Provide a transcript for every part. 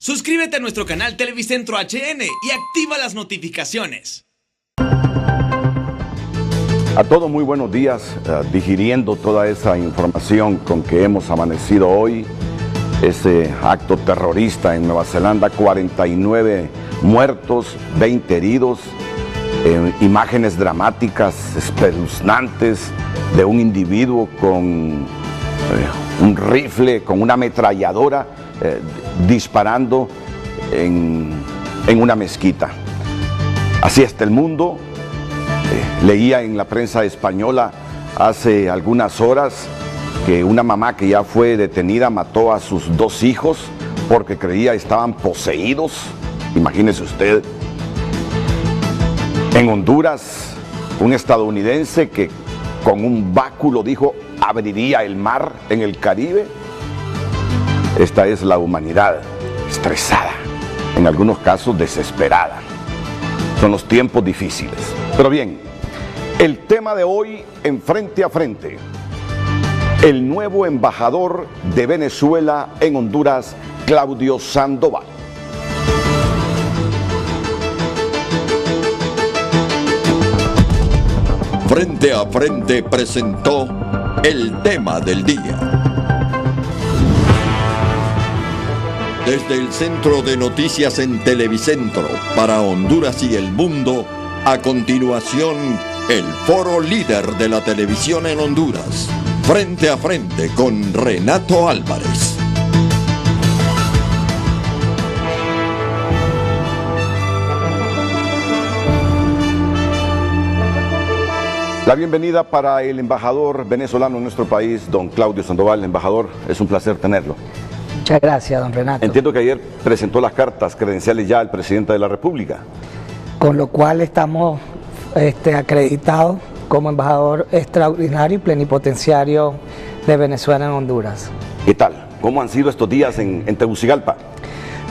Suscríbete a nuestro canal Televicentro HN y activa las notificaciones. A todos muy buenos días, digiriendo toda esa información con que hemos amanecido hoy, ese acto terrorista en Nueva Zelanda, 49 muertos, 20 heridos, imágenes dramáticas, espeluznantes de un individuo con un rifle, con una ametralladora, disparando en una mezquita. Así está el mundo. Leía en la prensa española hace algunas horas que una mamá que ya fue detenida mató a sus 2 hijos porque creía estaban poseídos. Imagínese usted. En Honduras, un estadounidense que con un báculo dijo abriría el mar en el Caribe. Esta es la humanidad estresada, en algunos casos desesperada. Son los tiempos difíciles. Pero bien, el tema de hoy en Frente a Frente. El nuevo embajador de Venezuela en Honduras, Claudio Sandoval. Frente a Frente presentó el tema del día. Desde el Centro de Noticias en Televicentro para Honduras y el mundo, a continuación, el foro líder de la televisión en Honduras. Frente a Frente con Renato Álvarez. La bienvenida para el embajador venezolano en nuestro país, don Claudio Sandoval. Embajador, es un placer tenerlo. Muchas gracias, don Renato. Entiendo que ayer presentó las cartas credenciales ya al presidente de la República. Con lo cual estamos acreditados como embajador extraordinario y plenipotenciario de Venezuela en Honduras. ¿Qué tal? ¿Cómo han sido estos días en Tegucigalpa?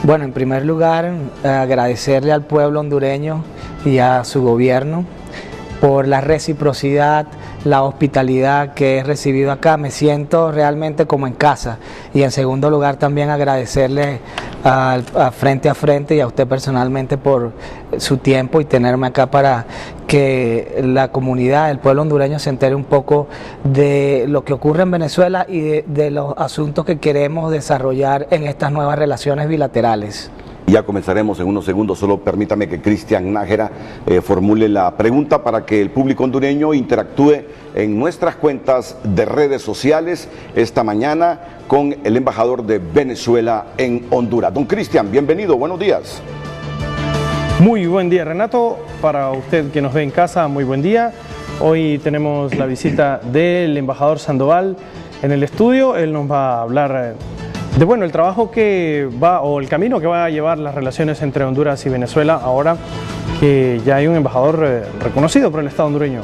Bueno, en primer lugar, agradecerle al pueblo hondureño y a su gobierno por la reciprocidad, la hospitalidad que he recibido acá. Me siento realmente como en casa. Y en segundo lugar también agradecerle a Frente a Frente y a usted personalmente por su tiempo y tenerme acá para que la comunidad, el pueblo hondureño se entere un poco de lo que ocurre en Venezuela y de los asuntos que queremos desarrollar en estas nuevas relaciones bilaterales. Ya comenzaremos en unos segundos, solo permítame que Cristian Nájera formule la pregunta para que el público hondureño interactúe en nuestras cuentas de redes sociales esta mañana con el embajador de Venezuela en Honduras. Don Cristian, bienvenido, buenos días. Muy buen día, Renato. Para usted que nos ve en casa, muy buen día. Hoy tenemos la visita del embajador Sandoval en el estudio. Él nos va a hablar de el trabajo que va, o el camino que va a llevar las relaciones entre Honduras y Venezuela, ahora que ya hay un embajador reconocido por el Estado hondureño,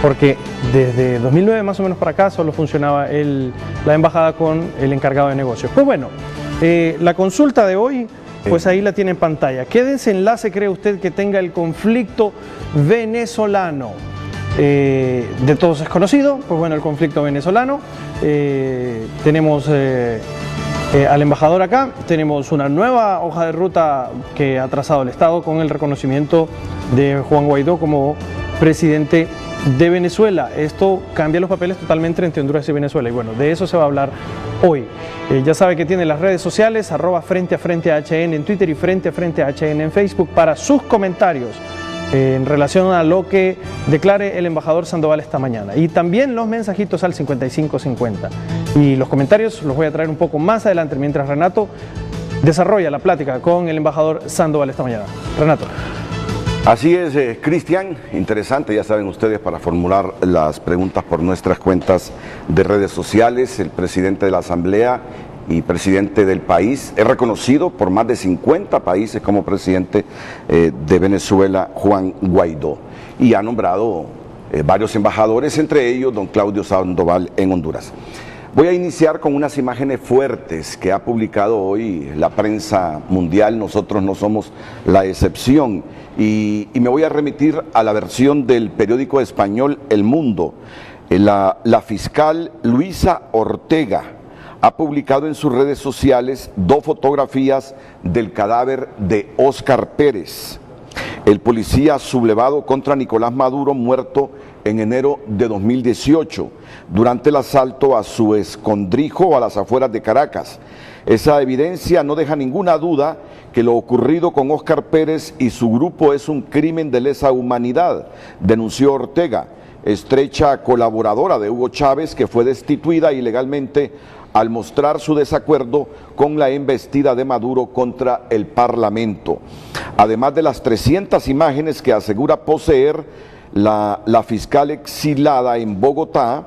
porque desde 2009 más o menos para acá solo funcionaba la embajada con el encargado de negocios. Pues bueno, la consulta de hoy, pues ahí la tiene en pantalla. ¿Qué desenlace cree usted que tenga el conflicto venezolano? De todos es conocido, pues bueno, el conflicto venezolano. Tenemos al embajador acá, tenemos una nueva hoja de ruta que ha trazado el Estado con el reconocimiento de Juan Guaidó como presidente de Venezuela. Esto cambia los papeles totalmente entre Honduras y Venezuela y bueno, de eso se va a hablar hoy. Ya sabe que tiene las redes sociales, @Frente a Frente HN en Twitter y Frente a Frente HN en Facebook para sus comentarios en relación a lo que declare el embajador Sandoval esta mañana. Y también los mensajitos al 5550. Y los comentarios los voy a traer un poco más adelante mientras Renato desarrolla la plática con el embajador Sandoval esta mañana. Renato. Así es, Cristian, interesante, ya saben ustedes, para formular las preguntas por nuestras cuentas de redes sociales. El presidente de la Asamblea y presidente del país es reconocido por más de 50 países como presidente de Venezuela, Juan Guaidó, y ha nombrado varios embajadores, entre ellos don Claudio Sandoval en Honduras. Voy a iniciar con unas imágenes fuertes que ha publicado hoy la prensa mundial. Nosotros no somos la excepción y me voy a remitir a la versión del periódico español El Mundo. La fiscal Luisa Ortega ha publicado en sus redes sociales 2 fotografías del cadáver de Óscar Pérez, el policía sublevado contra Nicolás Maduro, muerto en enero de 2018 durante el asalto a su escondrijo a las afueras de Caracas. Esa evidencia no deja ninguna duda que lo ocurrido con Óscar Pérez y su grupo es un crimen de lesa humanidad, denunció Ortega, estrecha colaboradora de Hugo Chávez, que fue destituida ilegalmente al mostrar su desacuerdo con la embestida de Maduro contra el Parlamento. Además de las 300 imágenes que asegura poseer, la fiscal exiliada en Bogotá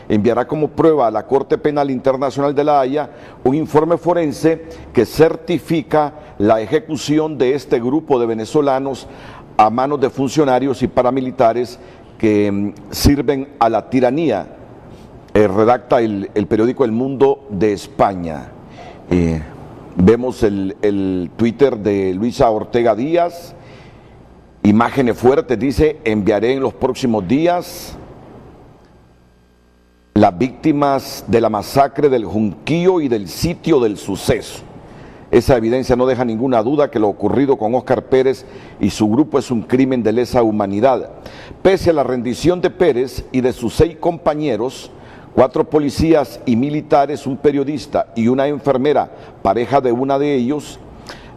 enviará como prueba a la Corte Penal Internacional de La Haya un informe forense que certifica la ejecución de este grupo de venezolanos a manos de funcionarios y paramilitares que sirven a la tiranía. Redacta el periódico El Mundo de España. Vemos el Twitter de Luisa Ortega Díaz. Imágenes fuertes, dice: enviaré en los próximos días las víctimas de la masacre del Junquillo y del sitio del suceso. Esa evidencia no deja ninguna duda que lo ocurrido con Óscar Pérez y su grupo es un crimen de lesa humanidad. Pese a la rendición de Pérez y de sus 6 compañeros, 4 policías y militares, un periodista y una enfermera, pareja de una de ellos,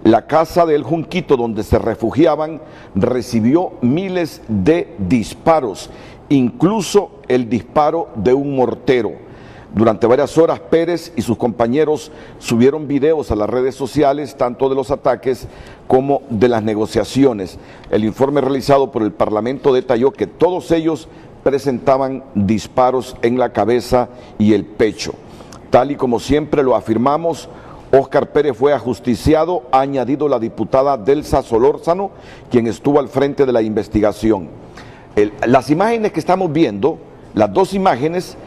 la casa del Junquito donde se refugiaban recibió miles de disparos, incluso el disparo de un mortero. Durante varias horas Pérez y sus compañeros subieron videos a las redes sociales, tanto de los ataques como de las negociaciones. El informe realizado por el Parlamento detalló que todos ellos presentaban disparos en la cabeza y el pecho. Tal y como siempre lo afirmamos, Óscar Pérez fue ajusticiado, ha añadido la diputada Delsa Solórzano, quien estuvo al frente de la investigación. Las imágenes que estamos viendo, las 2 imágenes,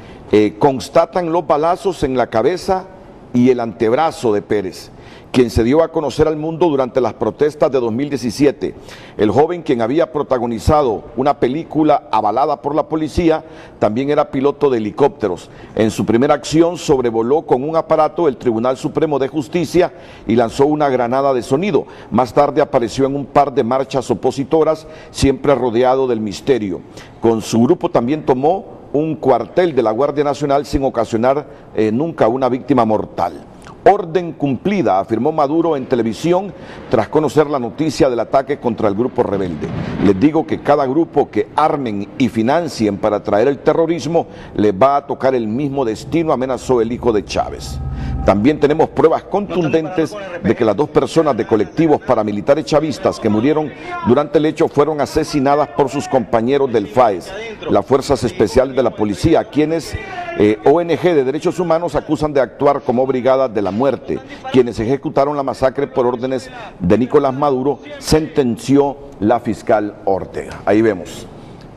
constatan los balazos en la cabeza y el antebrazo de Pérez, quien se dio a conocer al mundo durante las protestas de 2017. El joven, quien había protagonizado una película avalada por la policía, también era piloto de helicópteros. En su primera acción sobrevoló con un aparato el Tribunal Supremo de Justicia y lanzó una granada de sonido. Más tarde apareció en un par de marchas opositoras, siempre rodeado del misterio. Con su grupo también tomó un cuartel de la Guardia Nacional sin ocasionar nunca una víctima mortal. Orden cumplida, afirmó Maduro en televisión tras conocer la noticia del ataque contra el grupo rebelde. Les digo que cada grupo que armen y financien para traer el terrorismo les va a tocar el mismo destino, amenazó el hijo de Chávez. También tenemos pruebas contundentes de que las 2 personas de colectivos paramilitares chavistas que murieron durante el hecho fueron asesinadas por sus compañeros del FAES, las Fuerzas Especiales de la Policía, quienes ONG de Derechos Humanos acusan de actuar como brigadas de la muerte. Quienes ejecutaron la masacre por órdenes de Nicolás Maduro, sentenció la fiscal Ortega. Ahí vemos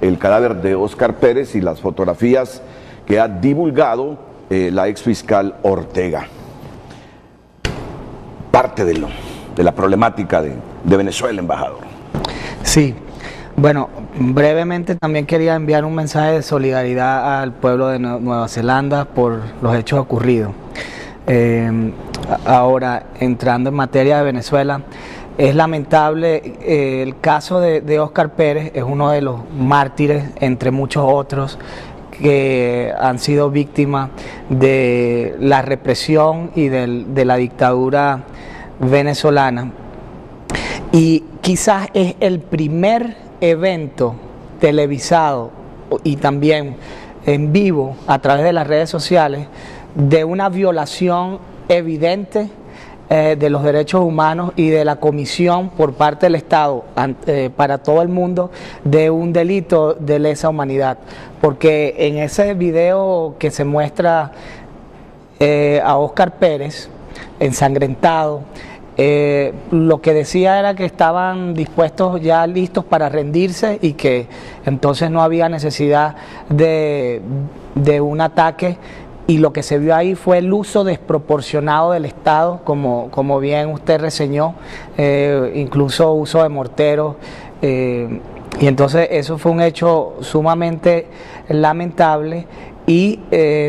el cadáver de Óscar Pérez y las fotografías que ha divulgado la exfiscal Ortega. Parte de la problemática de Venezuela, embajador. Sí, bueno, brevemente también quería enviar un mensaje de solidaridad al pueblo de Nueva Zelanda por los hechos ocurridos. Ahora, entrando en materia de Venezuela, es lamentable el caso de Óscar Pérez, es uno de los mártires, entre muchos otros, que han sido víctimas de la represión y de la dictadura venezolana. Y quizás es el primer evento televisado y también en vivo a través de las redes sociales de una violación evidente de los derechos humanos y de la comisión por parte del Estado para todo el mundo de un delito de lesa humanidad, porque en ese video que se muestra a Óscar Pérez ensangrentado, lo que decía era que estaban dispuestos, ya listos para rendirse, y que entonces no había necesidad de un ataque. Y lo que se vio ahí fue el uso desproporcionado del Estado, como bien usted reseñó, incluso uso de morteros. Y entonces eso fue un hecho sumamente lamentable y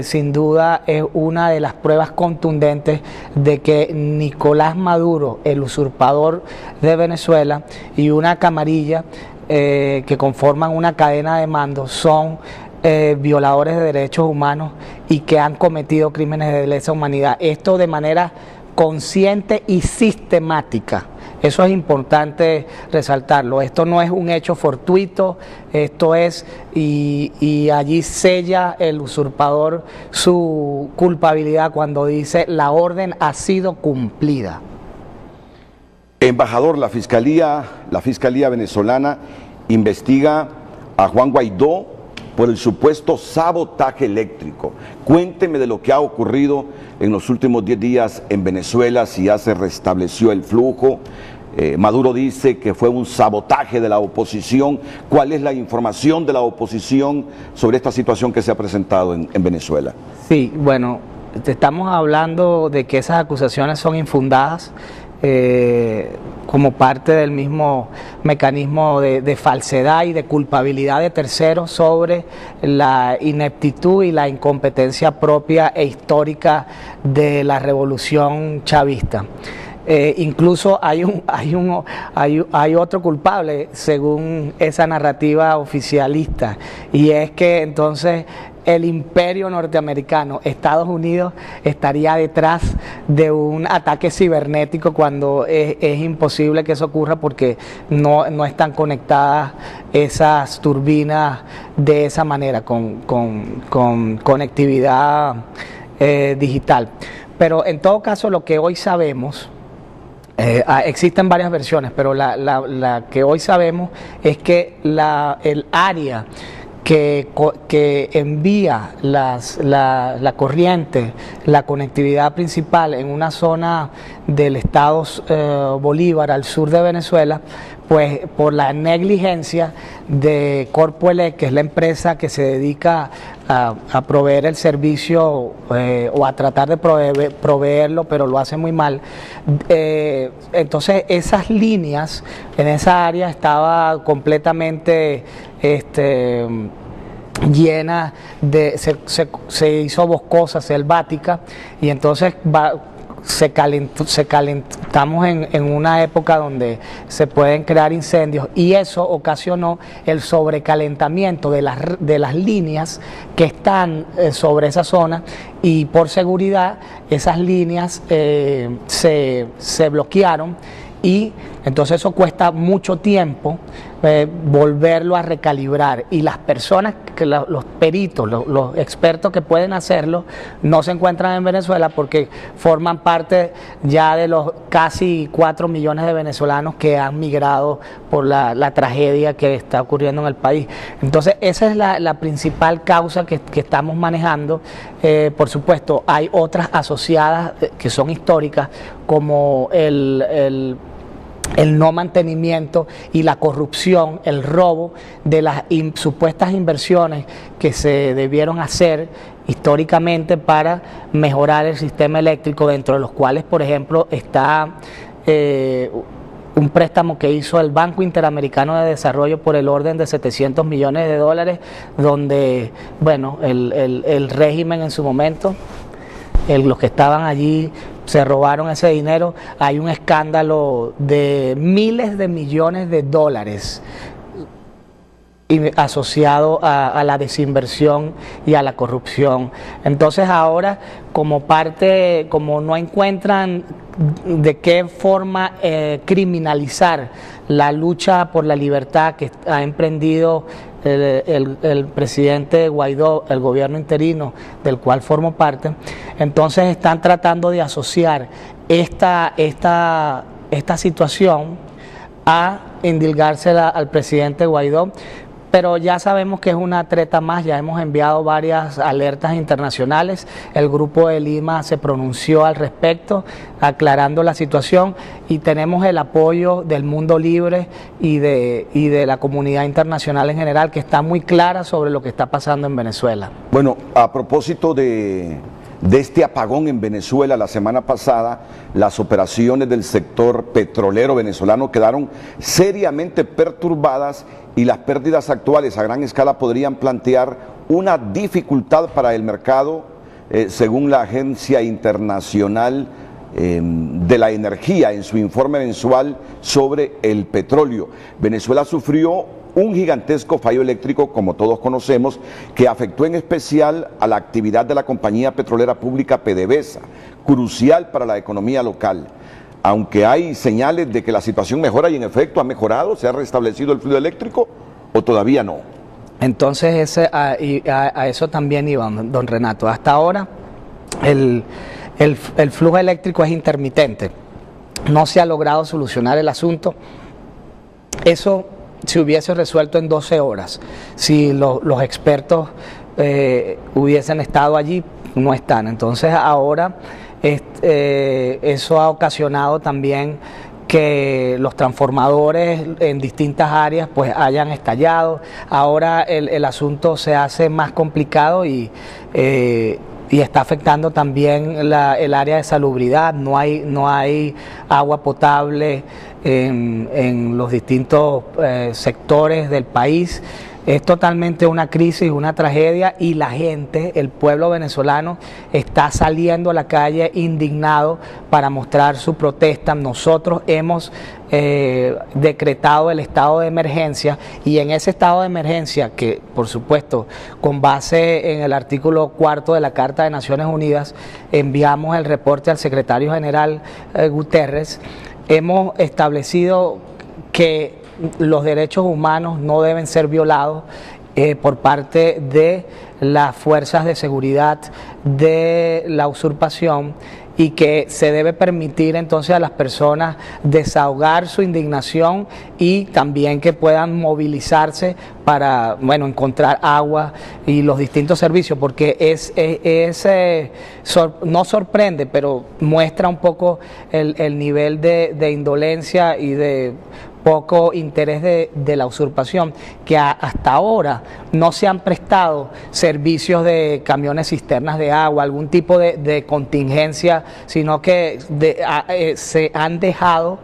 sin duda es una de las pruebas contundentes de que Nicolás Maduro, el usurpador de Venezuela, y una camarilla que conforman una cadena de mando son violadores de derechos humanos y que han cometido crímenes de lesa humanidad. Esto de manera consciente y sistemática. Eso es importante resaltarlo. Esto no es un hecho fortuito, esto es, y allí sella el usurpador su culpabilidad cuando dice la orden ha sido cumplida. Embajador, la Fiscalía venezolana investiga a Juan Guaidó por el supuesto sabotaje eléctrico. Cuénteme de lo que ha ocurrido en los últimos 10 días en Venezuela, si ya se restableció el flujo. Maduro dice que fue un sabotaje de la oposición. ¿Cuál es la información de la oposición sobre esta situación que se ha presentado en Venezuela? Sí, bueno, estamos hablando de que esas acusaciones son infundadas como parte del mismo mecanismo de falsedad y de culpabilidad de terceros sobre la ineptitud y la incompetencia propia e histórica de la revolución chavista. Incluso hay otro culpable según esa narrativa oficialista, y es que entonces el imperio norteamericano, Estados Unidos, estaría detrás de un ataque cibernético cuando es imposible que eso ocurra porque no están conectadas esas turbinas de esa manera, con conectividad digital. Pero en todo caso, lo que hoy sabemos, existen varias versiones, pero la que hoy sabemos es que el área que envía la corriente, la conectividad principal en una zona del estado Bolívar al sur de Venezuela, pues por la negligencia de Corpoelec, que es la empresa que se dedica a proveer el servicio o a tratar de proveerlo, pero lo hace muy mal. Entonces esas líneas en esa área estaba completamente llena de, se hizo boscosa, selvática, y entonces estamos en una época donde se pueden crear incendios, y eso ocasionó el sobrecalentamiento de las líneas que están sobre esa zona, y por seguridad esas líneas se bloquearon, y entonces eso cuesta mucho tiempo volverlo a recalibrar, y las personas, los peritos, los expertos que pueden hacerlo, no se encuentran en Venezuela porque forman parte ya de los casi 4 millones de venezolanos que han migrado por la tragedia que está ocurriendo en el país. Entonces esa es la principal causa que estamos manejando. Por supuesto hay otras asociadas que son históricas, como el no mantenimiento y la corrupción, el robo de las supuestas inversiones que se debieron hacer históricamente para mejorar el sistema eléctrico, dentro de los cuales, por ejemplo, está un préstamo que hizo el Banco Interamericano de Desarrollo por el orden de $700 millones, donde, bueno, el régimen en su momento, los que estaban allí se robaron ese dinero. Hay un escándalo de miles de millones de dólares asociado a la desinversión y a la corrupción. Entonces ahora, como no encuentran de qué forma criminalizar la lucha por la libertad que ha emprendido el presidente Guaidó, el gobierno interino del cual formo parte, entonces están tratando de asociar esta situación a indilgársela al presidente Guaidó, pero ya sabemos que es una treta más. Ya hemos enviado varias alertas internacionales, el Grupo de Lima se pronunció al respecto, aclarando la situación, y tenemos el apoyo del mundo libre y de la comunidad internacional en general, que está muy clara sobre lo que está pasando en Venezuela. Bueno, a propósito de este apagón en Venezuela la semana pasada, las operaciones del sector petrolero venezolano quedaron seriamente perturbadas, y las pérdidas actuales a gran escala podrían plantear una dificultad para el mercado, según la Agencia Internacional de la Energía en su informe mensual sobre el petróleo. Venezuela sufrió un gigantesco fallo eléctrico, como todos conocemos, que afectó en especial a la actividad de la compañía petrolera pública PDVSA, crucial para la economía local. Aunque hay señales de que la situación mejora, y en efecto ha mejorado, ¿se ha restablecido el fluido eléctrico o todavía no? Entonces a eso también iba, don Renato. Hasta ahora el flujo eléctrico es intermitente, no se ha logrado solucionar el asunto. Eso se hubiese resuelto en 12 horas, si los expertos hubiesen estado allí, no están. Entonces ahora eso ha ocasionado también que los transformadores en distintas áreas pues hayan estallado. Ahora el asunto se hace más complicado y está afectando también el área de salubridad. No hay agua potable en los distintos sectores del país. Es totalmente una crisis, una tragedia, y la gente, el pueblo venezolano, está saliendo a la calle indignado para mostrar su protesta. Nosotros hemos decretado el estado de emergencia, y en ese estado de emergencia, que por supuesto con base en el artículo 4 de la Carta de Naciones Unidas, enviamos el reporte al secretario general Guterres. Hemos establecido que los derechos humanos no deben ser violados por parte de las fuerzas de seguridad de la usurpación, y que se debe permitir entonces a las personas desahogar su indignación y también que puedan movilizarse para, bueno, encontrar agua y los distintos servicios, porque no sorprende, pero muestra un poco el nivel de indolencia y de poco interés de la usurpación, que hasta ahora no se han prestado servicios de camiones cisternas de agua, algún tipo de contingencia, sino que se han dejado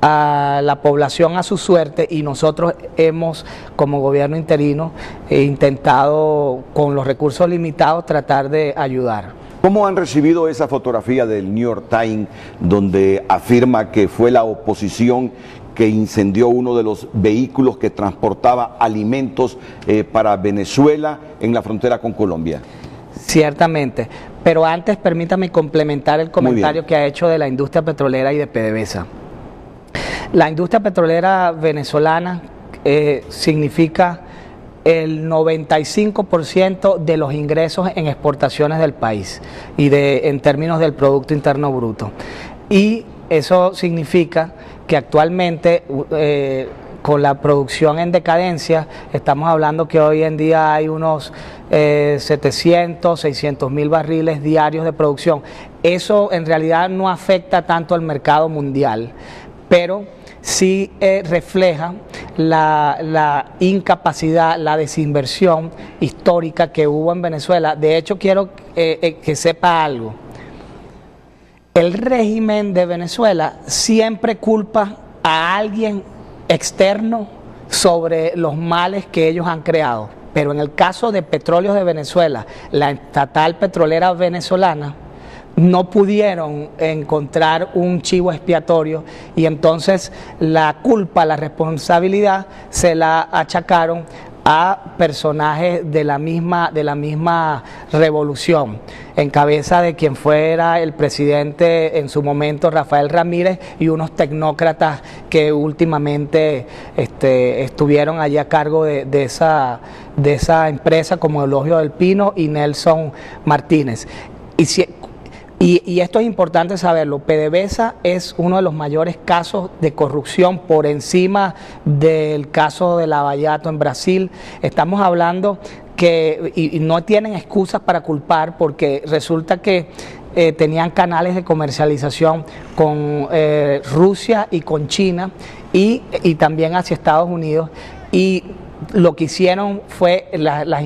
a la población a su suerte, y nosotros hemos, como gobierno interino, intentado con los recursos limitados tratar de ayudar. ¿Cómo han recibido esa fotografía del New York Times donde afirma que fue la oposición que incendió uno de los vehículos que transportaba alimentos para Venezuela en la frontera con Colombia? Ciertamente, pero antes permítame complementar el comentario que ha hecho de la industria petrolera y de PDVSA. La industria petrolera venezolana significa el 95% de los ingresos en exportaciones del país y en términos del Producto Interno Bruto. Y eso significa que actualmente con la producción en decadencia, estamos hablando que hoy en día hay unos 700, 600 mil barriles diarios de producción. Eso en realidad no afecta tanto al mercado mundial, pero sí refleja la incapacidad, la desinversión histórica que hubo en Venezuela. De hecho, quiero que sepa algo. El régimen de Venezuela siempre culpa a alguien externo sobre los males que ellos han creado. Pero en el caso de Petróleos de Venezuela, la estatal petrolera venezolana, no pudieron encontrar un chivo expiatorio, y entonces la culpa, la responsabilidad se la achacaron a personajes de la misma revolución, en cabeza de quien fuera el presidente en su momento, Rafael Ramírez, y unos tecnócratas que últimamente estuvieron allí a cargo de esa empresa, como Eulogio del Pino y Nelson Martínez. Y esto es importante saberlo, PDVSA es uno de los mayores casos de corrupción, por encima del caso de Lavallato en Brasil. Estamos hablando que, y no tienen excusas para culpar, porque resulta que tenían canales de comercialización con Rusia y con China, y también hacia Estados Unidos, y lo que hicieron fue,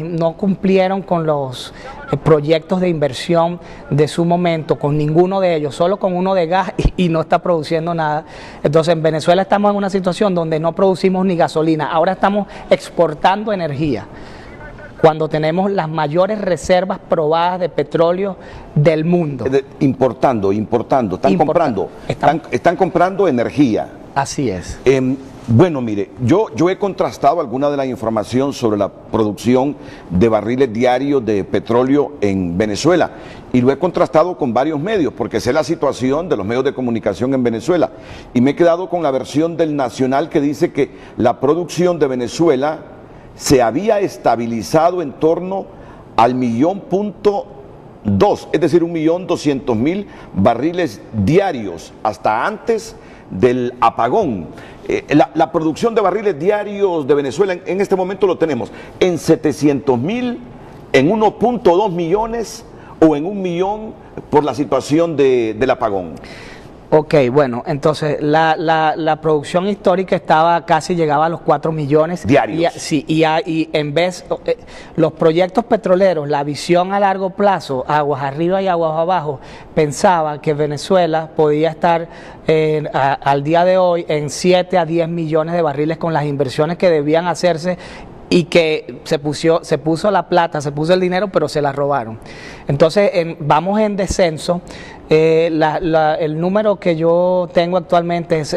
no cumplieron con los proyectos de inversión de su momento, con ninguno de ellos, solo con uno de gas, y no está produciendo nada. Entonces en Venezuela estamos en una situación donde no producimos ni gasolina, ahora estamos exportando energía. cuando tenemos las mayores reservas probadas de petróleo del mundo. Importando, están comprando energía. Así es. Bueno, mire, yo he contrastado alguna de la información sobre la producción de barriles diarios de petróleo en Venezuela y lo he contrastado con varios medios porque sé la situación de los medios de comunicación en Venezuela y me he quedado con la versión del Nacional que dice que la producción de Venezuela se había estabilizado en torno al 1.2, es decir, 1.200.000 barriles diarios hasta antes del apagón. La producción de barriles diarios de Venezuela en este momento lo tenemos en 700.000, en 1.2 millones o en 1 millón por la situación del apagón. Ok, bueno, entonces la producción histórica llegaba a los 4 millones diarios. Y en vez, los proyectos petroleros, la visión a largo plazo, aguas arriba y aguas abajo, pensaba que Venezuela podía estar al día de hoy en 7 a 10 millones de barriles con las inversiones que debían hacerse y que se puso la plata, se puso el dinero, pero se la robaron. Entonces, vamos en descenso. El número que yo tengo actualmente es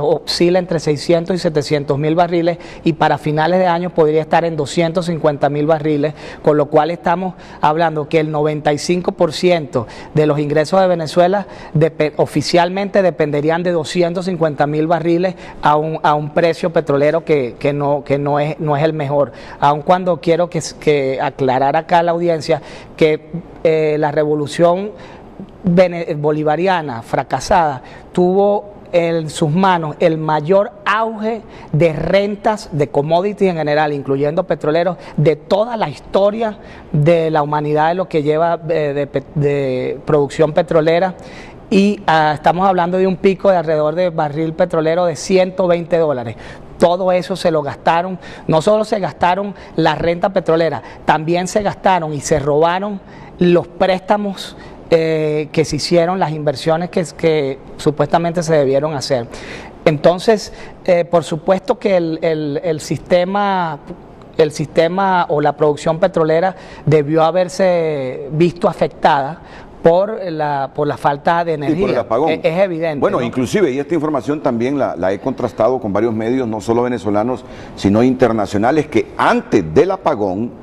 oscila entre 600 y 700 mil barriles y para finales de año podría estar en 250 mil barriles, con lo cual estamos hablando que el 95% de los ingresos de Venezuela oficialmente dependerían de 250 mil barriles a un precio petrolero que no es el mejor. Aun cuando quiero que aclarar acá a la audiencia que la revolución bolivariana fracasada tuvo en sus manos el mayor auge de rentas de commodities en general, incluyendo petroleros, de toda la historia de la humanidad, de lo que lleva de producción petrolera. Y estamos hablando de un pico de alrededor de barril petrolero de $120. Todo eso se lo gastaron, no solo se gastaron la renta petrolera, también se gastaron y se robaron los préstamos que se hicieron, las inversiones que supuestamente se debieron hacer. Entonces, por supuesto que el sistema o la producción petrolera debió haberse visto afectada por la falta de energía. Por el apagón. Es evidente. Bueno, ¿no? Inclusive, y esta información también la he contrastado con varios medios, no solo venezolanos, sino internacionales, que antes del apagón,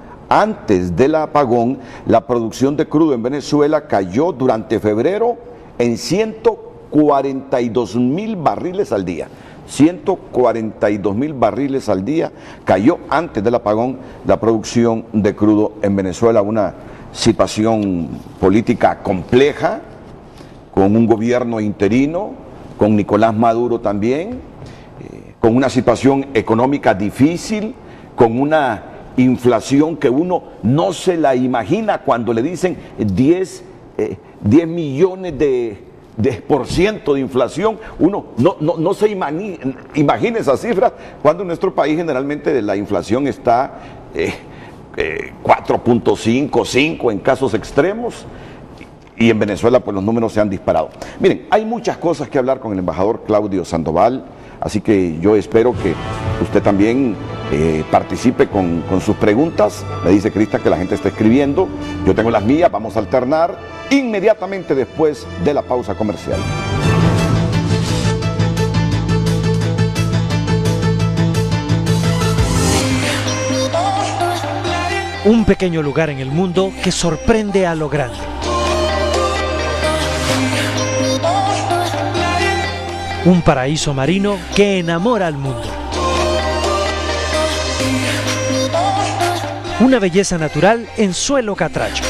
la producción de crudo en Venezuela cayó durante febrero en 142.000 barriles al día. 142.000 barriles al día cayó antes del apagón la producción de crudo en Venezuela, una situación política compleja, con un gobierno interino, con Nicolás Maduro también, con una situación económica difícil, con una inflación que uno no se la imagina cuando le dicen 10 millones de % de inflación. Uno no se imagina esas cifras cuando en nuestro país generalmente la inflación está 4.5, 5 en casos extremos, y en Venezuela pues los números se han disparado. Miren, hay muchas cosas que hablar con el embajador Claudio Sandoval, así que yo espero que usted también participe con sus preguntas. Me dice Crista que la gente está escribiendo, yo tengo las mías, vamos a alternar inmediatamente después de la pausa comercial. Un pequeño lugar en el mundo que sorprende a lo grande. Un paraíso marino que enamora al mundo. Una belleza natural en suelo catracho.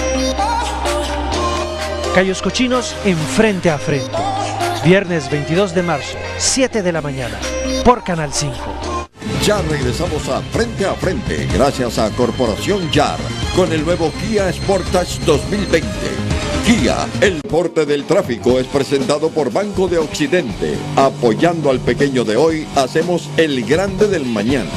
Cayos Cochinos en Frente a Frente. Viernes 22 de marzo, 7 de la mañana, por Canal 5. Ya regresamos a Frente, gracias a Corporación YAR, con el nuevo Kia Sportage 2020. Kia, el porte del tráfico, es presentado por Banco de Occidente. Apoyando al pequeño de hoy, hacemos el grande del mañana.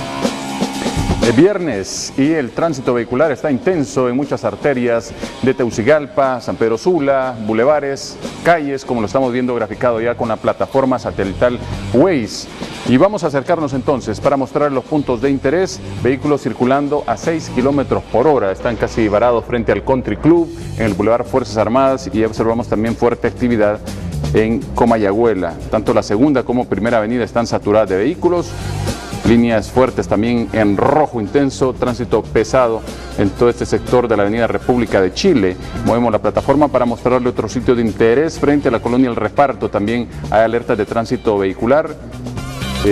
Es viernes y el tránsito vehicular está intenso en muchas arterias de Tegucigalpa, San Pedro Sula, bulevares, calles, como lo estamos viendo graficado ya con la plataforma satelital Waze. Y vamos a acercarnos entonces para mostrar los puntos de interés. Vehículos circulando a 6 kilómetros por hora. Están casi varados frente al Country Club, en el Boulevard Fuerzas Armadas, y observamos también fuerte actividad en Comayagüela. Tanto la segunda como primera avenida están saturadas de vehículos. Líneas fuertes también en rojo intenso, tránsito pesado en todo este sector de la avenida República de Chile. Movemos la plataforma para mostrarle otro sitio de interés frente a la colonia El Reparto. También hay alertas de tránsito vehicular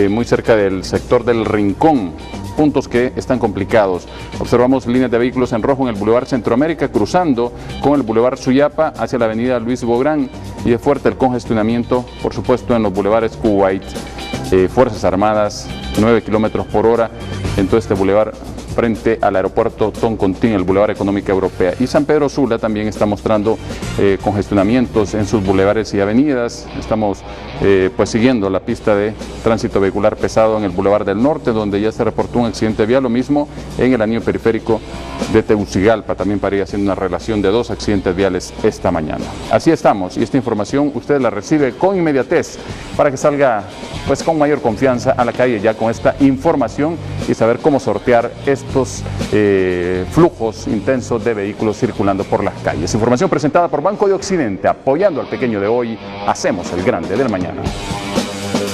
muy cerca del sector del Rincón, puntos que están complicados. Observamos líneas de vehículos en rojo en el Boulevard Centroamérica, cruzando con el Boulevard Suyapa hacia la avenida Luis Bográn, y de fuerte el congestionamiento, por supuesto, en los Boulevards Kuwait, Fuerzas Armadas, 9 kilómetros por hora en todo este bulevar frente al aeropuerto Toncontín, el Boulevard Económica Europea. Y San Pedro Sula también está mostrando congestionamientos en sus bulevares y avenidas. Estamos pues siguiendo la pista de tránsito vehicular pesado en el Boulevard del Norte, donde ya se reportó un accidente vial, lo mismo en el anillo periférico de Tegucigalpa, también para ir haciendo una relación de 2 accidentes viales esta mañana. Así estamos, y esta información usted la recibe con inmediatez para que salga pues con mayor confianza a la calle ya con esta información y saber cómo sortear estos flujos intensos de vehículos circulando por las calles. Información presentada por Banco de Occidente, apoyando al pequeño de hoy, hacemos el grande del mañana.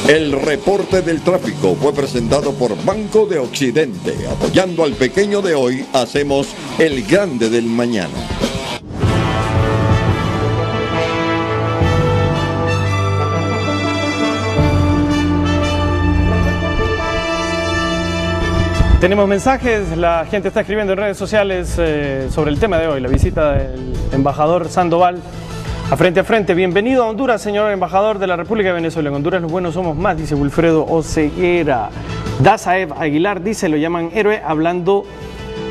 El reporte del tráfico fue presentado por Banco de Occidente. Apoyando al pequeño de hoy, hacemos el grande del mañana. Tenemos mensajes, la gente está escribiendo en redes sociales sobre el tema de hoy, la visita del embajador Sandoval a frente. Bienvenido a Honduras, señor embajador de la República de Venezuela. En Honduras los buenos somos más, dice Wilfredo Oceguera. Dazaev Aguilar dice, lo llaman héroe, hablando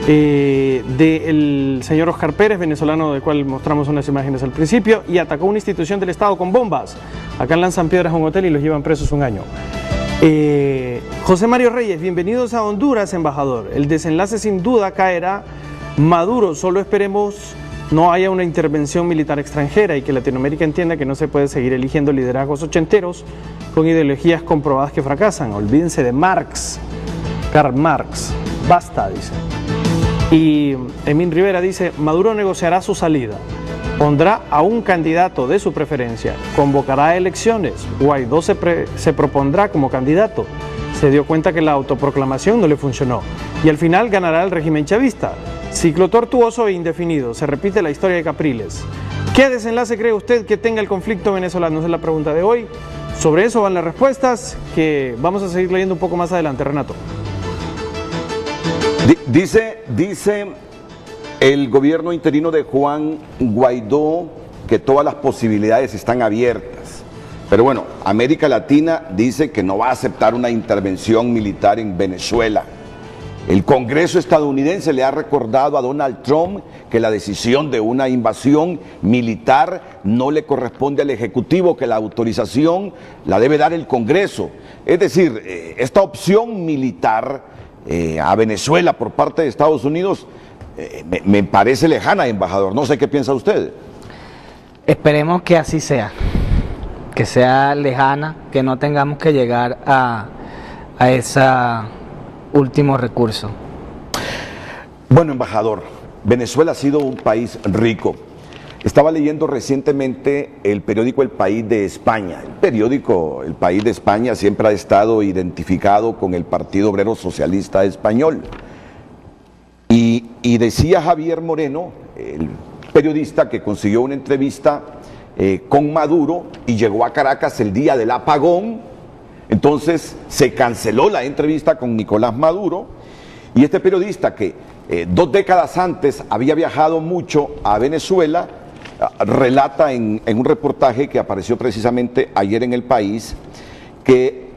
del señor Oscar Pérez, venezolano, del cual mostramos unas imágenes al principio, y atacó una institución del Estado con bombas. Acá lanzan piedras a un hotel y los llevan presos un año. José Mario Reyes, bienvenidos a Honduras, embajador. El desenlace sin duda caerá Maduro, solo esperemos no haya una intervención militar extranjera y que Latinoamérica entienda que no se puede seguir eligiendo liderazgos ochenteros con ideologías comprobadas que fracasan. Olvídense de Marx, Karl Marx, basta, dice. Y Emín Rivera dice, Maduro negociará su salida, pondrá a un candidato de su preferencia, convocará elecciones, Guaidó se propondrá como candidato, se dio cuenta que la autoproclamación no le funcionó y al final ganará el régimen chavista. Ciclo tortuoso e indefinido, se repite la historia de Capriles. ¿Qué desenlace cree usted que tenga el conflicto venezolano? Esa es la pregunta de hoy. Sobre eso van las respuestas que vamos a seguir leyendo un poco más adelante, Renato. Dice el gobierno interino de Juan Guaidó que todas las posibilidades están abiertas. Pero bueno, América Latina dice que no va a aceptar una intervención militar en Venezuela. El Congreso estadounidense le ha recordado a Donald Trump que la decisión de una invasión militar no le corresponde al Ejecutivo, que la autorización la debe dar el Congreso. Es decir, esta opción militar a Venezuela por parte de Estados Unidos me parece lejana, embajador. No sé qué piensa usted. Esperemos que así sea, que sea lejana, que no tengamos que llegar a esa último recurso. Bueno, embajador, Venezuela ha sido un país rico. Estaba leyendo recientemente el periódico El País de España. El periódico El País de España siempre ha estado identificado con el Partido Obrero Socialista Español. Y decía Javier Moreno, el periodista que consiguió una entrevista con Maduro y llegó a Caracas el día del apagón. Entonces se canceló la entrevista con Nicolás Maduro y este periodista que 2 décadas antes había viajado mucho a Venezuela, relata en un reportaje que apareció precisamente ayer en El País, que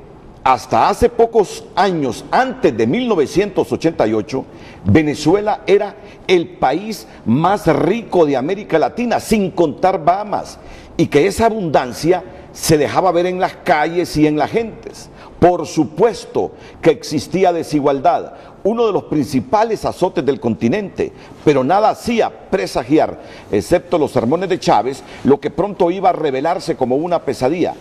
hasta hace pocos años, antes de 1988, Venezuela era el país más rico de América Latina, sin contar Bahamas, y que esa abundancia se dejaba ver en las calles y en las gentes. Por supuesto que existía desigualdad, uno de los principales azotes del continente, pero nada hacía presagiar, excepto los sermones de Chávez, lo que pronto iba a revelarse como una pesadilla.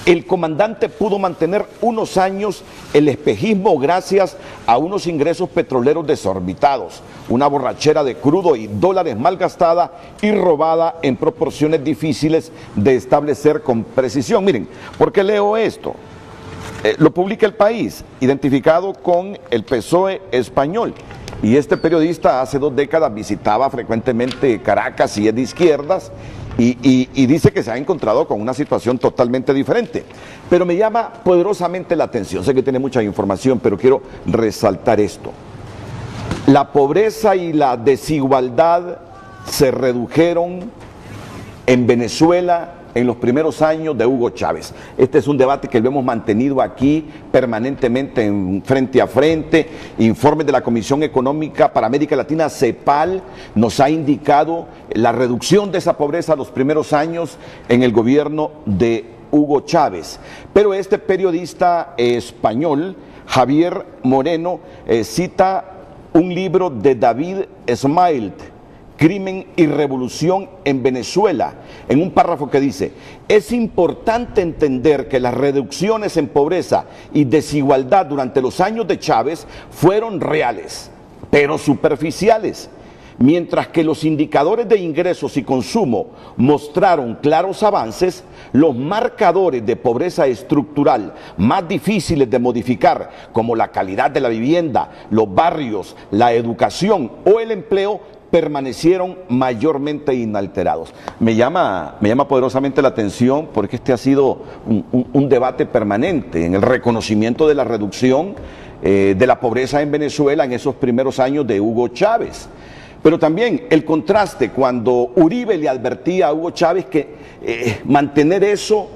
el comandante pudo mantener unos años el espejismo gracias a unos ingresos petroleros desorbitados, una borrachera de crudo y dólares malgastada y robada en proporciones difíciles de establecer con precisión. Miren, ¿por qué leo esto? Lo publica El País, identificado con el PSOE español. Y este periodista hace 2 décadas visitaba frecuentemente Caracas y es de izquierdas y dice que se ha encontrado con una situación totalmente diferente. Pero me llama poderosamente la atención, sé que tiene mucha información, pero quiero resaltar esto. La pobreza y la desigualdad se redujeron en Venezuela en los primeros años de Hugo Chávez. Este es un debate que lo hemos mantenido aquí permanentemente en Frente a Frente. Informes de la Comisión Económica para América Latina, CEPAL, nos ha indicado la reducción de esa pobreza los primeros años en el gobierno de Hugo Chávez. Pero este periodista español, Javier Moreno, cita un libro de David Smailt, Crimen y Revolución en Venezuela, en un párrafo que dice: es importante entender que las reducciones en pobreza y desigualdad durante los años de Chávez fueron reales, pero superficiales. Mientras que los indicadores de ingresos y consumo mostraron claros avances, los marcadores de pobreza estructural más difíciles de modificar, como la calidad de la vivienda, los barrios, la educación o el empleo, permanecieron mayormente inalterados. Me llama poderosamente la atención porque este ha sido un debate permanente en el reconocimiento de la reducción de la pobreza en Venezuela en esos primeros años de Hugo Chávez. Pero también el contraste cuando Uribe le advertía a Hugo Chávez que mantener eso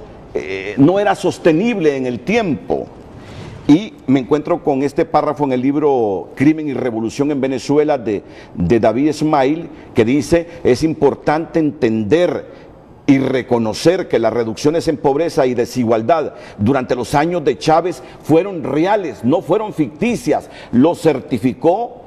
no era sostenible en el tiempo. Y me encuentro con este párrafo en el libro Crimen y Revolución en Venezuela de David Smailt, que dice: es importante entender y reconocer que las reducciones en pobreza y desigualdad durante los años de Chávez fueron reales, no fueron ficticias. Lo certificó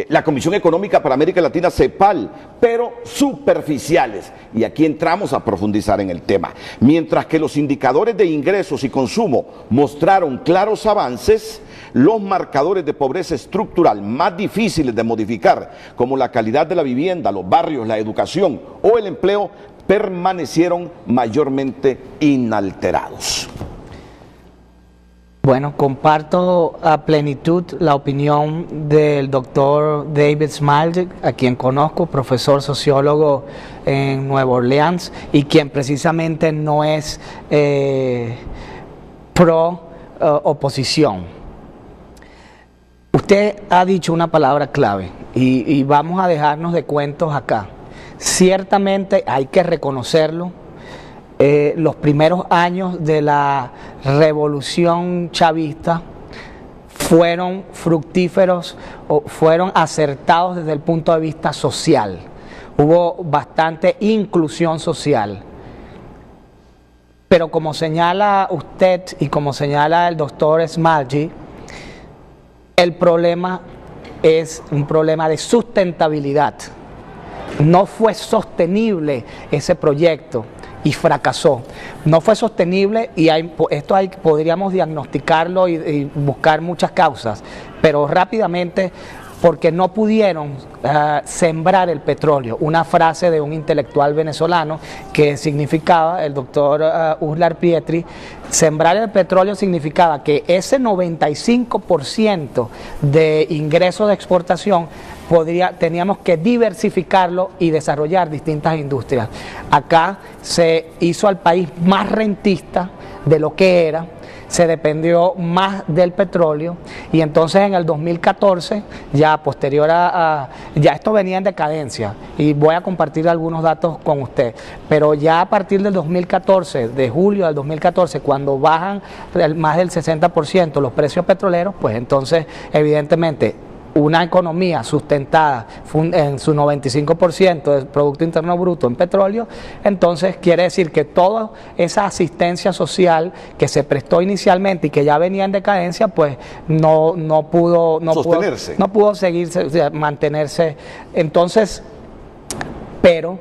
la Comisión Económica para América Latina, CEPAL, pero superficiales. Y aquí entramos a profundizar en el tema. Mientras que los indicadores de ingresos y consumo mostraron claros avances, los marcadores de pobreza estructural más difíciles de modificar, como la calidad de la vivienda, los barrios, la educación o el empleo, permanecieron mayormente inalterados. Bueno, comparto a plenitud la opinión del doctor David Smailt, a quien conozco, profesor sociólogo en Nueva Orleans, y quien precisamente no es pro oposición. Usted ha dicho una palabra clave y vamos a dejarnos de cuentos acá. Ciertamente hay que reconocerlo. Los primeros años de la revolución chavista fueron fructíferos o fueron acertados desde el punto de vista social. Hubo bastante inclusión social. Pero como señala usted y como señala el doctor Smailt, el problema es un problema de sustentabilidad. No fue sostenible ese proyecto y fracasó. No fue sostenible y podríamos diagnosticarlo y buscar muchas causas, pero rápidamente porque no pudieron sembrar el petróleo. Una frase de un intelectual venezolano que significaba, el doctor Uslar Pietri, sembrar el petróleo significaba que ese 95% de ingresos de exportación teníamos que diversificarlo y desarrollar distintas industrias. Acá se hizo al país más rentista de lo que era, se dependió más del petróleo y entonces en el 2014, ya posterior ya esto venía en decadencia y voy a compartir algunos datos con usted, pero ya a partir del 2014, de julio del 2014, cuando bajan más del 60% los precios petroleros, pues entonces evidentemente una economía sustentada en su 95% del Producto Interno Bruto en petróleo, entonces quiere decir que toda esa asistencia social que se prestó inicialmente y que ya venía en decadencia, pues no pudo seguirse, mantenerse. Entonces, pero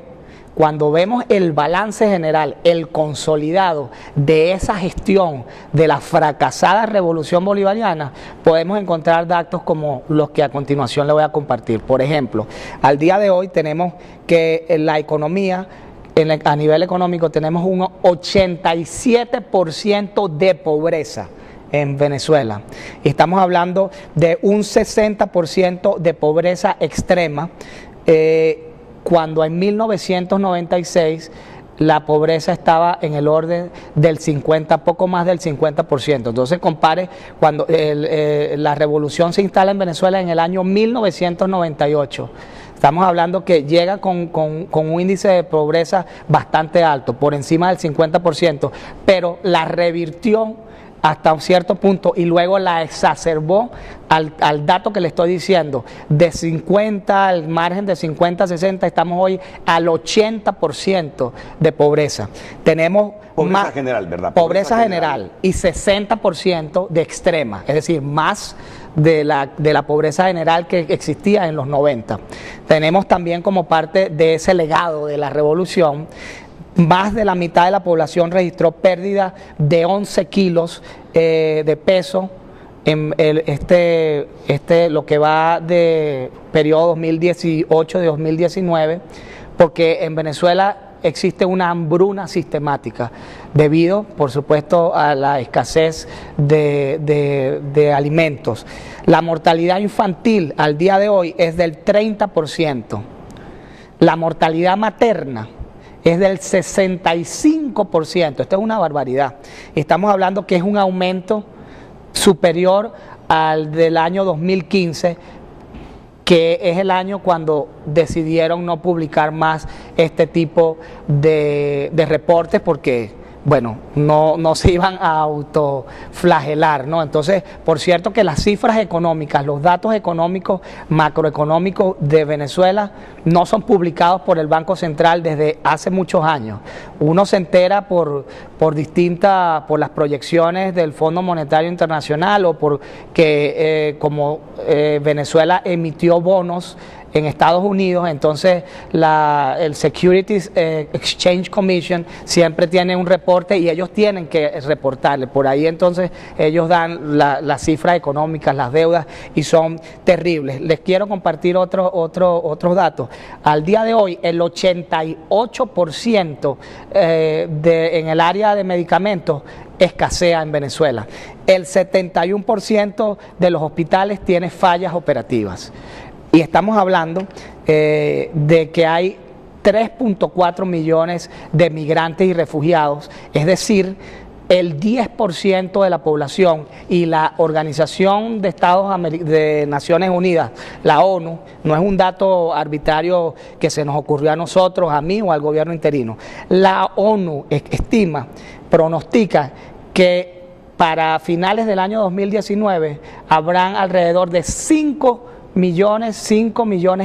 cuando vemos el balance general, el consolidado de esa gestión de la fracasada revolución bolivariana, podemos encontrar datos como los que a continuación le voy a compartir. Por ejemplo, al día de hoy tenemos que la economía, a nivel económico, tenemos un 87% de pobreza en Venezuela. Estamos hablando de un 60% de pobreza extrema, cuando en 1996 la pobreza estaba en el orden del 50, poco más del 50%. Entonces compare cuando la revolución se instala en Venezuela en el año 1998. Estamos hablando que llega con un índice de pobreza bastante alto, por encima del 50%, pero la revirtió hasta un cierto punto y luego la exacerbó al dato que le estoy diciendo, de 50, al margen de 50 a 60, estamos hoy al 80% de pobreza. Tenemos pobreza general, ¿verdad? Pobreza general y 60% de extrema, es decir, más de la pobreza general que existía en los 90. Tenemos también, como parte de ese legado de la revolución, más de la mitad de la población registró pérdida de 11 kilos de peso en lo que va de periodo 2018 de 2019, porque en Venezuela existe una hambruna sistemática debido, por supuesto, a la escasez de alimentos. La mortalidad infantil al día de hoy es del 30%. La mortalidad materna es del 65%. Esto es una barbaridad. Estamos hablando que es un aumento superior al del año 2015, que es el año cuando decidieron no publicar más este tipo de reportes porque, bueno, no se iban a autoflagelar, ¿no? Entonces, por cierto que las cifras económicas, los datos económicos, macroeconómicos de Venezuela no son publicados por el Banco Central desde hace muchos años. Uno se entera por las proyecciones del Fondo Monetario Internacional o porque como Venezuela emitió bonos en Estados Unidos, entonces el Securities Exchange Commission siempre tiene un reporte y ellos tienen que reportarle. Por ahí entonces ellos dan las cifras económicas, las deudas, y son terribles. Les quiero compartir otros datos. Al día de hoy, el 88% en el área de medicamentos escasea en Venezuela. El 71% de los hospitales tiene fallas operativas. Y estamos hablando de que hay 3.4 millones de migrantes y refugiados, es decir, el 10% de la población, y la Organización de de Naciones Unidas, la ONU, no es un dato arbitrario que se nos ocurrió a nosotros, a mí o al gobierno interino. La ONU pronostica que para finales del año 2019 habrán alrededor de 5 millones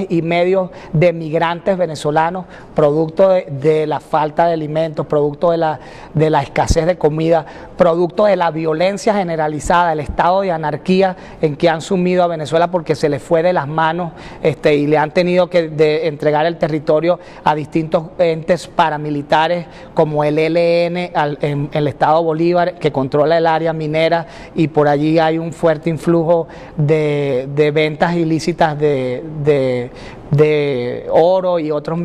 y medio de migrantes venezolanos, producto de la falta de alimentos, producto de la escasez de comida, producto de la violencia generalizada, el estado de anarquía en que han sumido a Venezuela porque se les fue de las manos y le han tenido que entregar el territorio a distintos entes paramilitares como el ELN en el estado Bolívar, que controla el área minera, y por allí hay un fuerte influjo de ventas ilícitas de oro y otros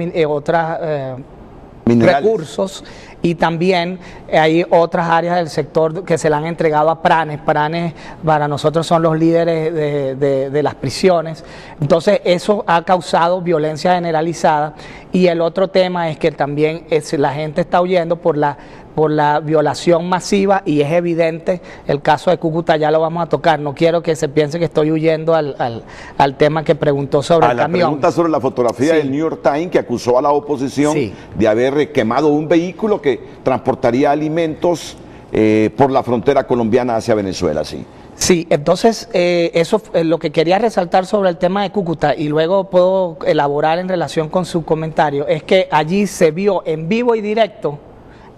recursos, y también hay otras áreas del sector que se le han entregado a Pranes. Pranes para nosotros son los líderes de las prisiones. Entonces eso ha causado violencia generalizada, y el otro tema es que también la gente está huyendo por la violación masiva, y es evidente el caso de Cúcuta, ya lo vamos a tocar. No quiero que se piense que estoy huyendo al tema que preguntó sobre el camión. La pregunta sobre la fotografía del New York Times, que acusó a la oposición de haber quemado un vehículo que transportaría alimentos por la frontera colombiana hacia Venezuela, Sí, entonces eso es lo que quería resaltar sobre el tema de Cúcuta, y luego puedo elaborar en relación con su comentario. Es que allí se vio en vivo y directo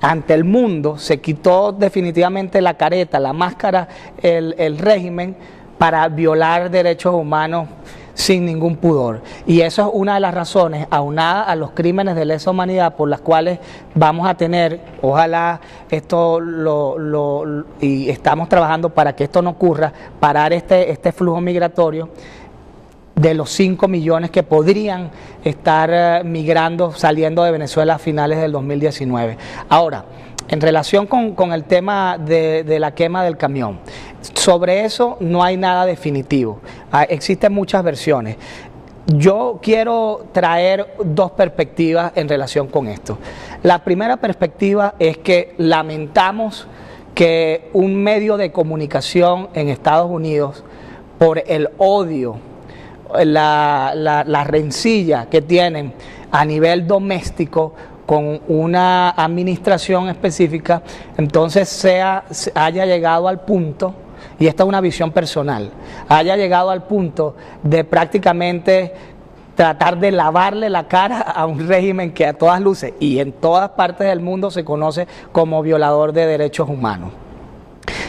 ante el mundo, se quitó definitivamente la careta, la máscara, el régimen, para violar derechos humanos sin ningún pudor. Y eso es una de las razones, aunada a los crímenes de lesa humanidad, por las cuales vamos a tener, ojalá esto y estamos trabajando para que esto no ocurra, parar este flujo migratorio de los 5 millones que podrían estar migrando, saliendo de Venezuela a finales del 2019. Ahora, en relación con el tema de la quema del camión, sobre eso no hay nada definitivo, existen muchas versiones. Yo quiero traer dos perspectivas en relación con esto. La primera perspectiva es que lamentamos que un medio de comunicación en Estados Unidos, por el odio, la rencilla que tienen a nivel doméstico con una administración específica, entonces haya llegado al punto, y esta es una visión personal, haya llegado al punto de prácticamente tratar de lavarle la cara a un régimen que a todas luces y en todas partes del mundo se conoce como violador de derechos humanos.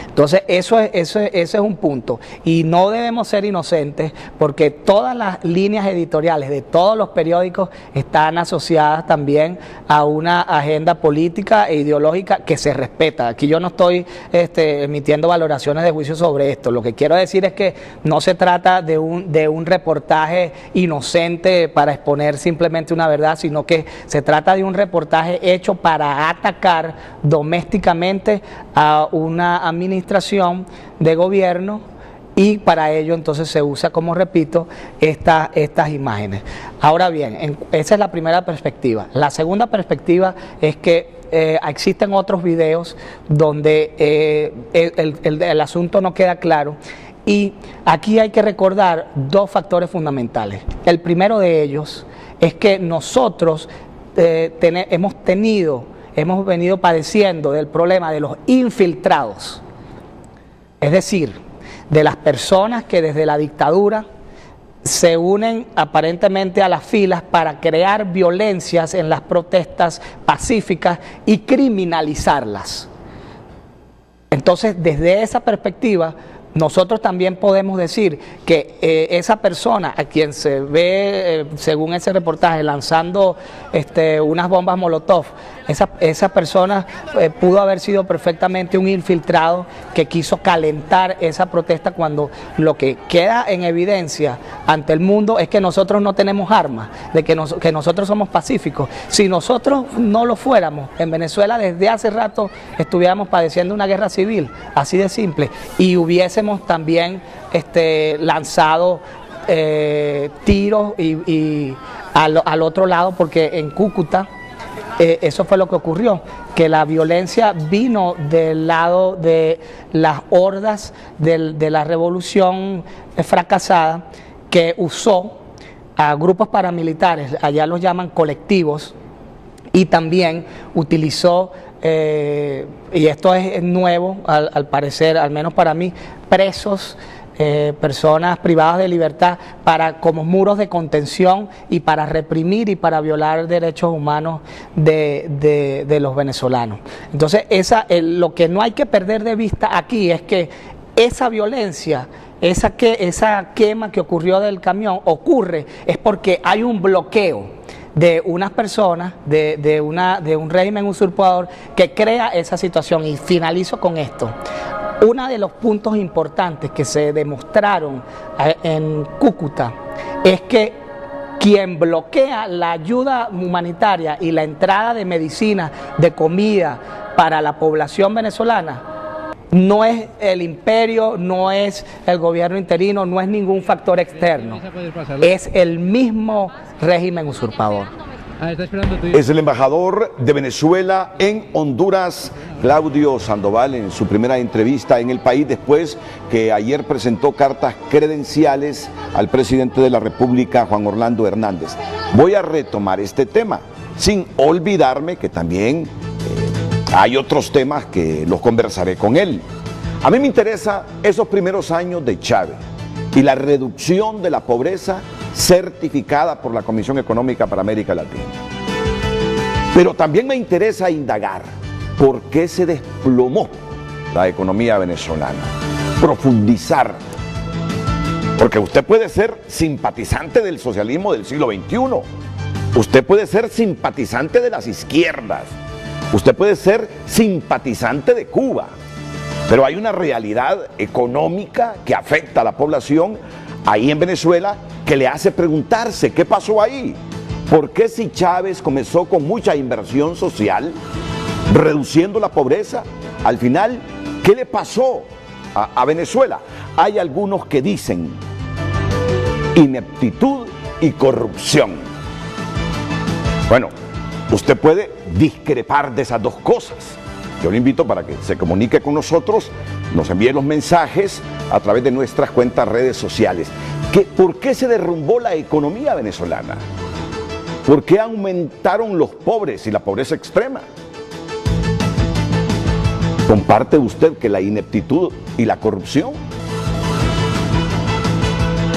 Entonces ese es un punto, y no debemos ser inocentes porque todas las líneas editoriales de todos los periódicos están asociadas también a una agenda política e ideológica que se respeta. Aquí yo no estoy emitiendo valoraciones de juicio sobre esto, lo que quiero decir es que no se trata de un reportaje inocente para exponer simplemente una verdad, sino que se trata de un reportaje hecho para atacar domésticamente a una administración de gobierno, y para ello entonces se usa, como repito, estas imágenes. Ahora bien, esa es la primera perspectiva. La segunda perspectiva es que existen otros videos donde el asunto no queda claro, y aquí hay que recordar dos factores fundamentales. El primero de ellos es que nosotros hemos venido padeciendo del problema de los infiltrados, es decir, de las personas que desde la dictadura se unen aparentemente a las filas para crear violencias en las protestas pacíficas y criminalizarlas. Entonces, desde esa perspectiva, nosotros también podemos decir que esa persona a quien se ve, según ese reportaje, lanzando unas bombas Molotov, esa persona pudo haber sido perfectamente un infiltrado que quiso calentar esa protesta, cuando lo que queda en evidencia ante el mundo es que nosotros no tenemos armas, de que nosotros somos pacíficos. Si nosotros no lo fuéramos, en Venezuela desde hace rato estuviéramos padeciendo una guerra civil, así de simple, y hubiésemos también lanzado tiros y al otro lado, porque en Cúcuta eso fue lo que ocurrió, que la violencia vino del lado de las hordas de la revolución fracasada, que usó a grupos paramilitares, allá los llaman colectivos, y también utilizó, y esto es nuevo al parecer, al menos para mí, presos, personas privadas de libertad como muros de contención y para reprimir y para violar derechos humanos de los venezolanos. Entonces lo que no hay que perder de vista aquí es que esa violencia, esa quema que ocurrió del camión es porque hay un bloqueo de unas personas, de un régimen usurpador que crea esa situación. Y finalizo con esto. Uno de los puntos importantes que se demostraron en Cúcuta es que quien bloquea la ayuda humanitaria y la entrada de medicina, de comida para la población venezolana, no es el imperio, no es el gobierno interino, no es ningún factor externo, es el mismo régimen usurpador. Es el embajador de Venezuela en Honduras, Claudio Sandoval, en su primera entrevista en el país, después que ayer presentó cartas credenciales al presidente de la República, Juan Orlando Hernández. Voy a retomar este tema, sin olvidarme que también hay otros temas que los conversaré con él. A mí me interesa esos primeros años de Chávez y la reducción de la pobreza certificada por la Comisión Económica para América Latina. Pero también me interesa indagar por qué se desplomó la economía venezolana, profundizar Porque usted puede ser simpatizante del socialismo del siglo XXI, usted puede ser simpatizante de las izquierdas, usted puede ser simpatizante de Cuba, pero hay una realidad económica que afecta a la población ahí en Venezuela que le hace preguntarse qué pasó ahí. ¿Por qué si Chávez comenzó con mucha inversión social, reduciendo la pobreza, al final, qué le pasó a Venezuela? Hay algunos que dicen ineptitud y corrupción. Bueno, usted puede discrepar de esas dos cosas. Yo le invito para que se comunique con nosotros, nos envíe los mensajes a través de nuestras cuentas redes sociales. ¿Por qué se derrumbó la economía venezolana? ¿Por qué aumentaron los pobres y la pobreza extrema? ¿Comparte usted que la ineptitud y la corrupción?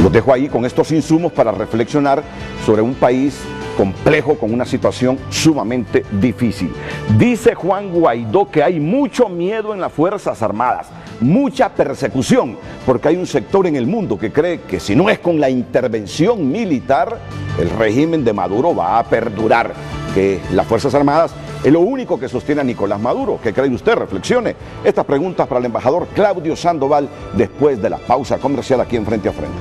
Los dejo ahí con estos insumos para reflexionar sobre un país complejo con una situación sumamente difícil. Dice Juan Guaidó que hay mucho miedo en las Fuerzas Armadas, mucha persecución, porque hay un sector en el mundo que cree que si no es con la intervención militar, el régimen de Maduro va a perdurar, que las Fuerzas Armadas es lo único que sostiene a Nicolás Maduro. ¿Qué cree usted? Reflexione. Estas preguntas para el embajador Claudio Sandoval después de la pausa comercial aquí en Frente a Frente.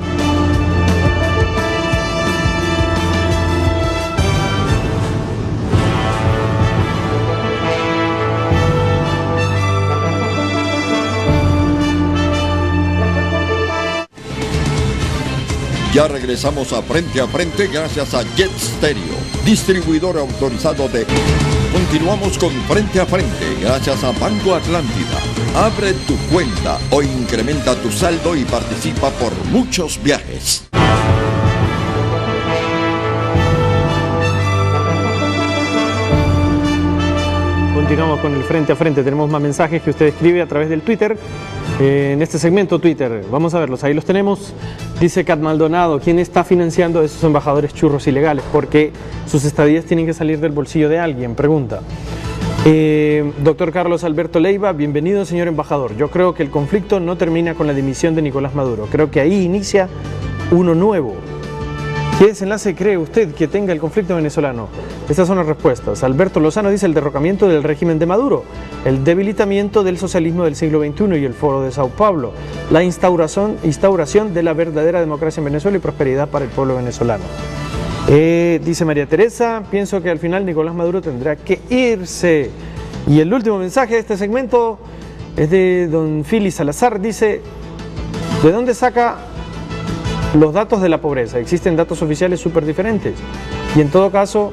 Ya regresamos a Frente gracias a Jet Stereo, distribuidor autorizado de... Continuamos con Frente a Frente gracias a Banco Atlántida. Abre tu cuenta o incrementa tu saldo y participa por muchos viajes. Continuamos con el Frente a Frente. Tenemos más mensajes que usted escribe a través del Twitter. En este segmento Twitter, vamos a verlos, ahí los tenemos. Dice Cat Maldonado, ¿quién está financiando a esos embajadores churros ilegales? Porque sus estadías tienen que salir del bolsillo de alguien, pregunta. Doctor Carlos Alberto Leiva, bienvenido señor embajador. Yo creo que el conflicto no termina con la dimisión de Nicolás Maduro, creo que ahí inicia uno nuevo. ¿Qué desenlace cree usted que tenga el conflicto venezolano? Estas son las respuestas. Alberto Lozano dice el derrocamiento del régimen de Maduro, el debilitamiento del socialismo del siglo XXI y el Foro de Sao Paulo, la instauración de la verdadera democracia en Venezuela y prosperidad para el pueblo venezolano. Dice María Teresa, pienso que al final Nicolás Maduro tendrá que irse. Y el último mensaje de este segmento es de don Fili Salazar, dice, ¿de dónde saca los datos de la pobreza? Existen datos oficiales súper diferentes y en todo caso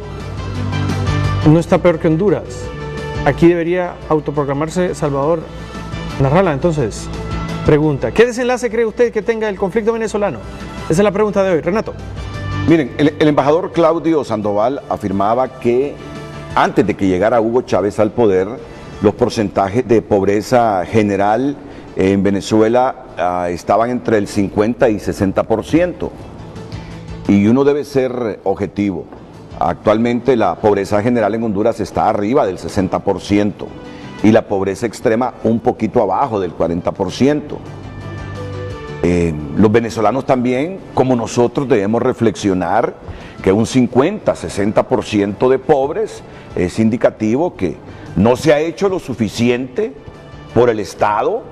no está peor que Honduras. Aquí debería autoproclamarse Salvador Narrala. Entonces, pregunta, ¿qué desenlace cree usted que tenga el conflicto venezolano? Esa es la pregunta de hoy. Renato. Miren, el embajador Claudio Sandoval afirmaba que antes de que llegara Hugo Chávez al poder, los porcentajes de pobreza general en Venezuela estaban entre el 50 y 60%. Y uno debe ser objetivo. Actualmente la pobreza general en Honduras está arriba del 60% y la pobreza extrema un poquito abajo del 40%. Los venezolanos también, como nosotros, debemos reflexionar que un 50-60% de pobres es indicativo que no se ha hecho lo suficiente por el Estado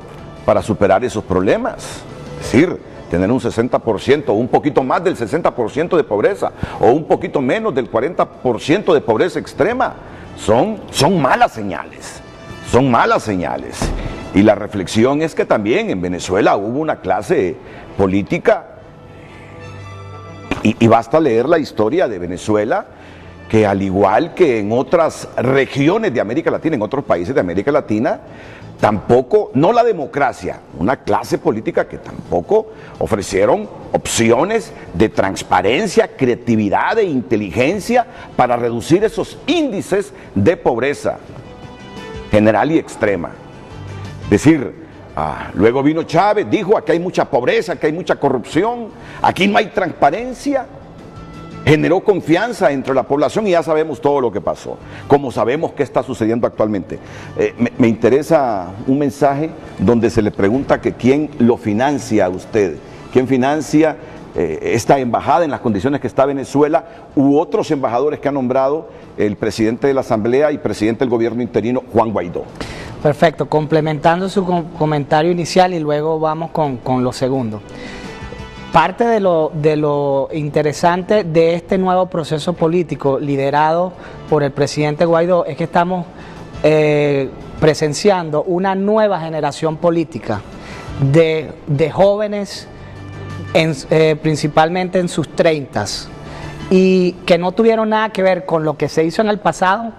para superar esos problemas. Es decir, tener un 60% o un poquito más del 60% de pobreza o un poquito menos del 40% de pobreza extrema son malas señales, son malas señales. Y la reflexión es que también en Venezuela hubo una clase política y basta leer la historia de Venezuela, que al igual que en otras regiones de América Latina, en otros países de América Latina, tampoco, no la democracia, una clase política que tampoco ofrecieron opciones de transparencia, creatividad e inteligencia para reducir esos índices de pobreza general y extrema. Es decir, luego vino Chávez, dijo, aquí hay mucha pobreza, aquí hay mucha corrupción, aquí no hay transparencia. Generó confianza entre la población y ya sabemos todo lo que pasó, como sabemos qué está sucediendo actualmente. Me interesa un mensaje donde se le pregunta que quién lo financia a usted quién financia esta embajada en las condiciones que está Venezuela, u otros embajadores que ha nombrado el presidente de la Asamblea y presidente del gobierno interino, Juan Guaidó. Perfecto, complementando su comentario inicial y luego vamos con lo segundo. Parte de lo interesante de este nuevo proceso político liderado por el presidente Guaidó es que estamos presenciando una nueva generación política de jóvenes, principalmente en sus 30s, y que no tuvieron nada que ver con lo que se hizo en el pasado,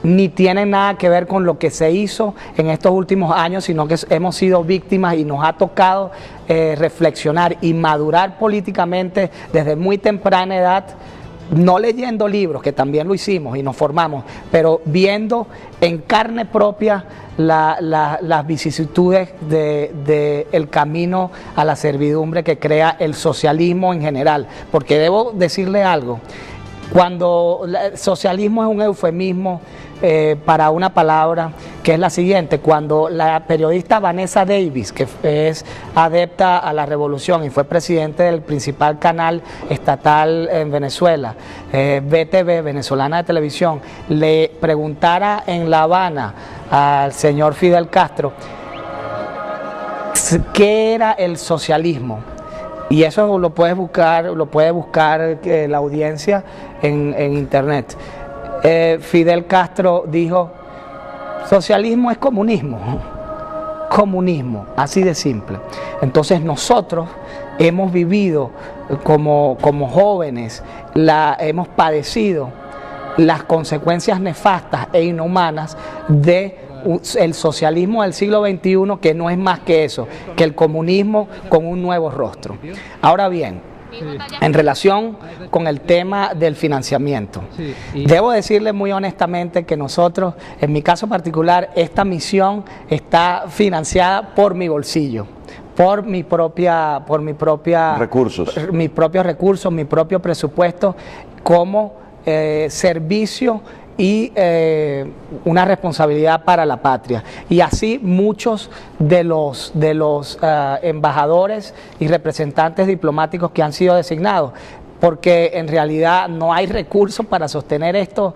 ni tienen nada que ver con lo que se hizo en estos últimos años, sino que hemos sido víctimas y nos ha tocado reflexionar y madurar políticamente desde muy temprana edad, no leyendo libros, que también lo hicimos y nos formamos, pero viendo en carne propia las vicisitudes del camino a la servidumbre que crea el socialismo en general. Porque debo decirle algo, cuando el socialismo es un eufemismo para una palabra que es la siguiente: cuando la periodista Vanessa Davis, que es adepta a la revolución y fue presidente del principal canal estatal en Venezuela, BTV, Venezolana de Televisión, le preguntara en La Habana al señor Fidel Castro qué era el socialismo, y eso lo puede buscar la audiencia en internet. Fidel Castro dijo: socialismo es comunismo, así de simple. Entonces nosotros hemos vivido como jóvenes, hemos padecido las consecuencias nefastas e inhumanas del socialismo del siglo XXI, que no es más que eso, que el comunismo con un nuevo rostro. Ahora bien, en relación con el tema del financiamiento, debo decirle muy honestamente que nosotros, en mi caso particular, esta misión está financiada por mi bolsillo, por mis propios recursos, mi propio presupuesto, como servicio y una responsabilidad para la patria. Y así muchos de los embajadores y representantes diplomáticos que han sido designados, porque en realidad no hay recursos para sostener esto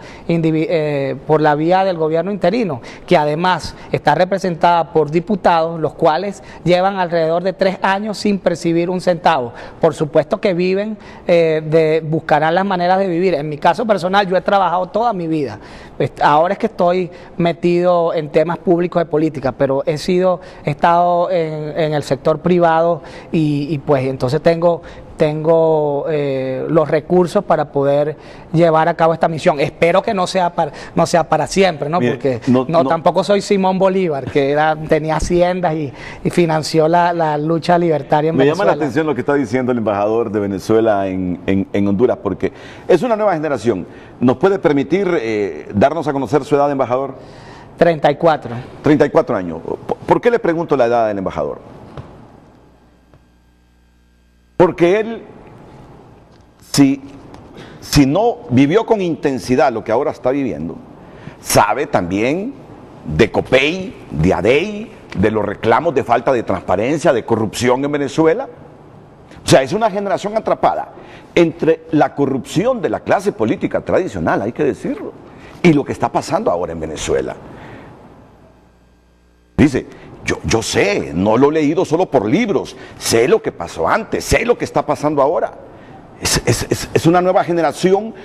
por la vía del gobierno interino, que además está representada por diputados, los cuales llevan alrededor de 3 años sin percibir un centavo. Por supuesto que viven, buscarán las maneras de vivir. En mi caso personal, yo he trabajado toda mi vida. Ahora es que estoy metido en temas públicos de política, pero he estado en el sector privado y pues entonces tengo los recursos para poder llevar a cabo esta misión. Espero que no sea para siempre, ¿no? Mire, porque tampoco soy Simón Bolívar, que tenía haciendas y financió la lucha libertaria en Venezuela. Me llama la atención lo que está diciendo el embajador de Venezuela en Honduras, porque es una nueva generación. ¿Nos puede permitir darnos a conocer su edad, embajador? 34. 34 años. ¿Por qué le pregunto la edad del embajador? Porque él, si no vivió con intensidad lo que ahora está viviendo, sabe también de COPEI, de ADEI, de los reclamos de falta de transparencia, de corrupción en Venezuela. O sea, es una generación atrapada entre la corrupción de la clase política tradicional, hay que decirlo, y lo que está pasando ahora en Venezuela. Dice: yo sé, no lo he leído solo por libros, sé lo que pasó antes, sé lo que está pasando ahora. Es una nueva generación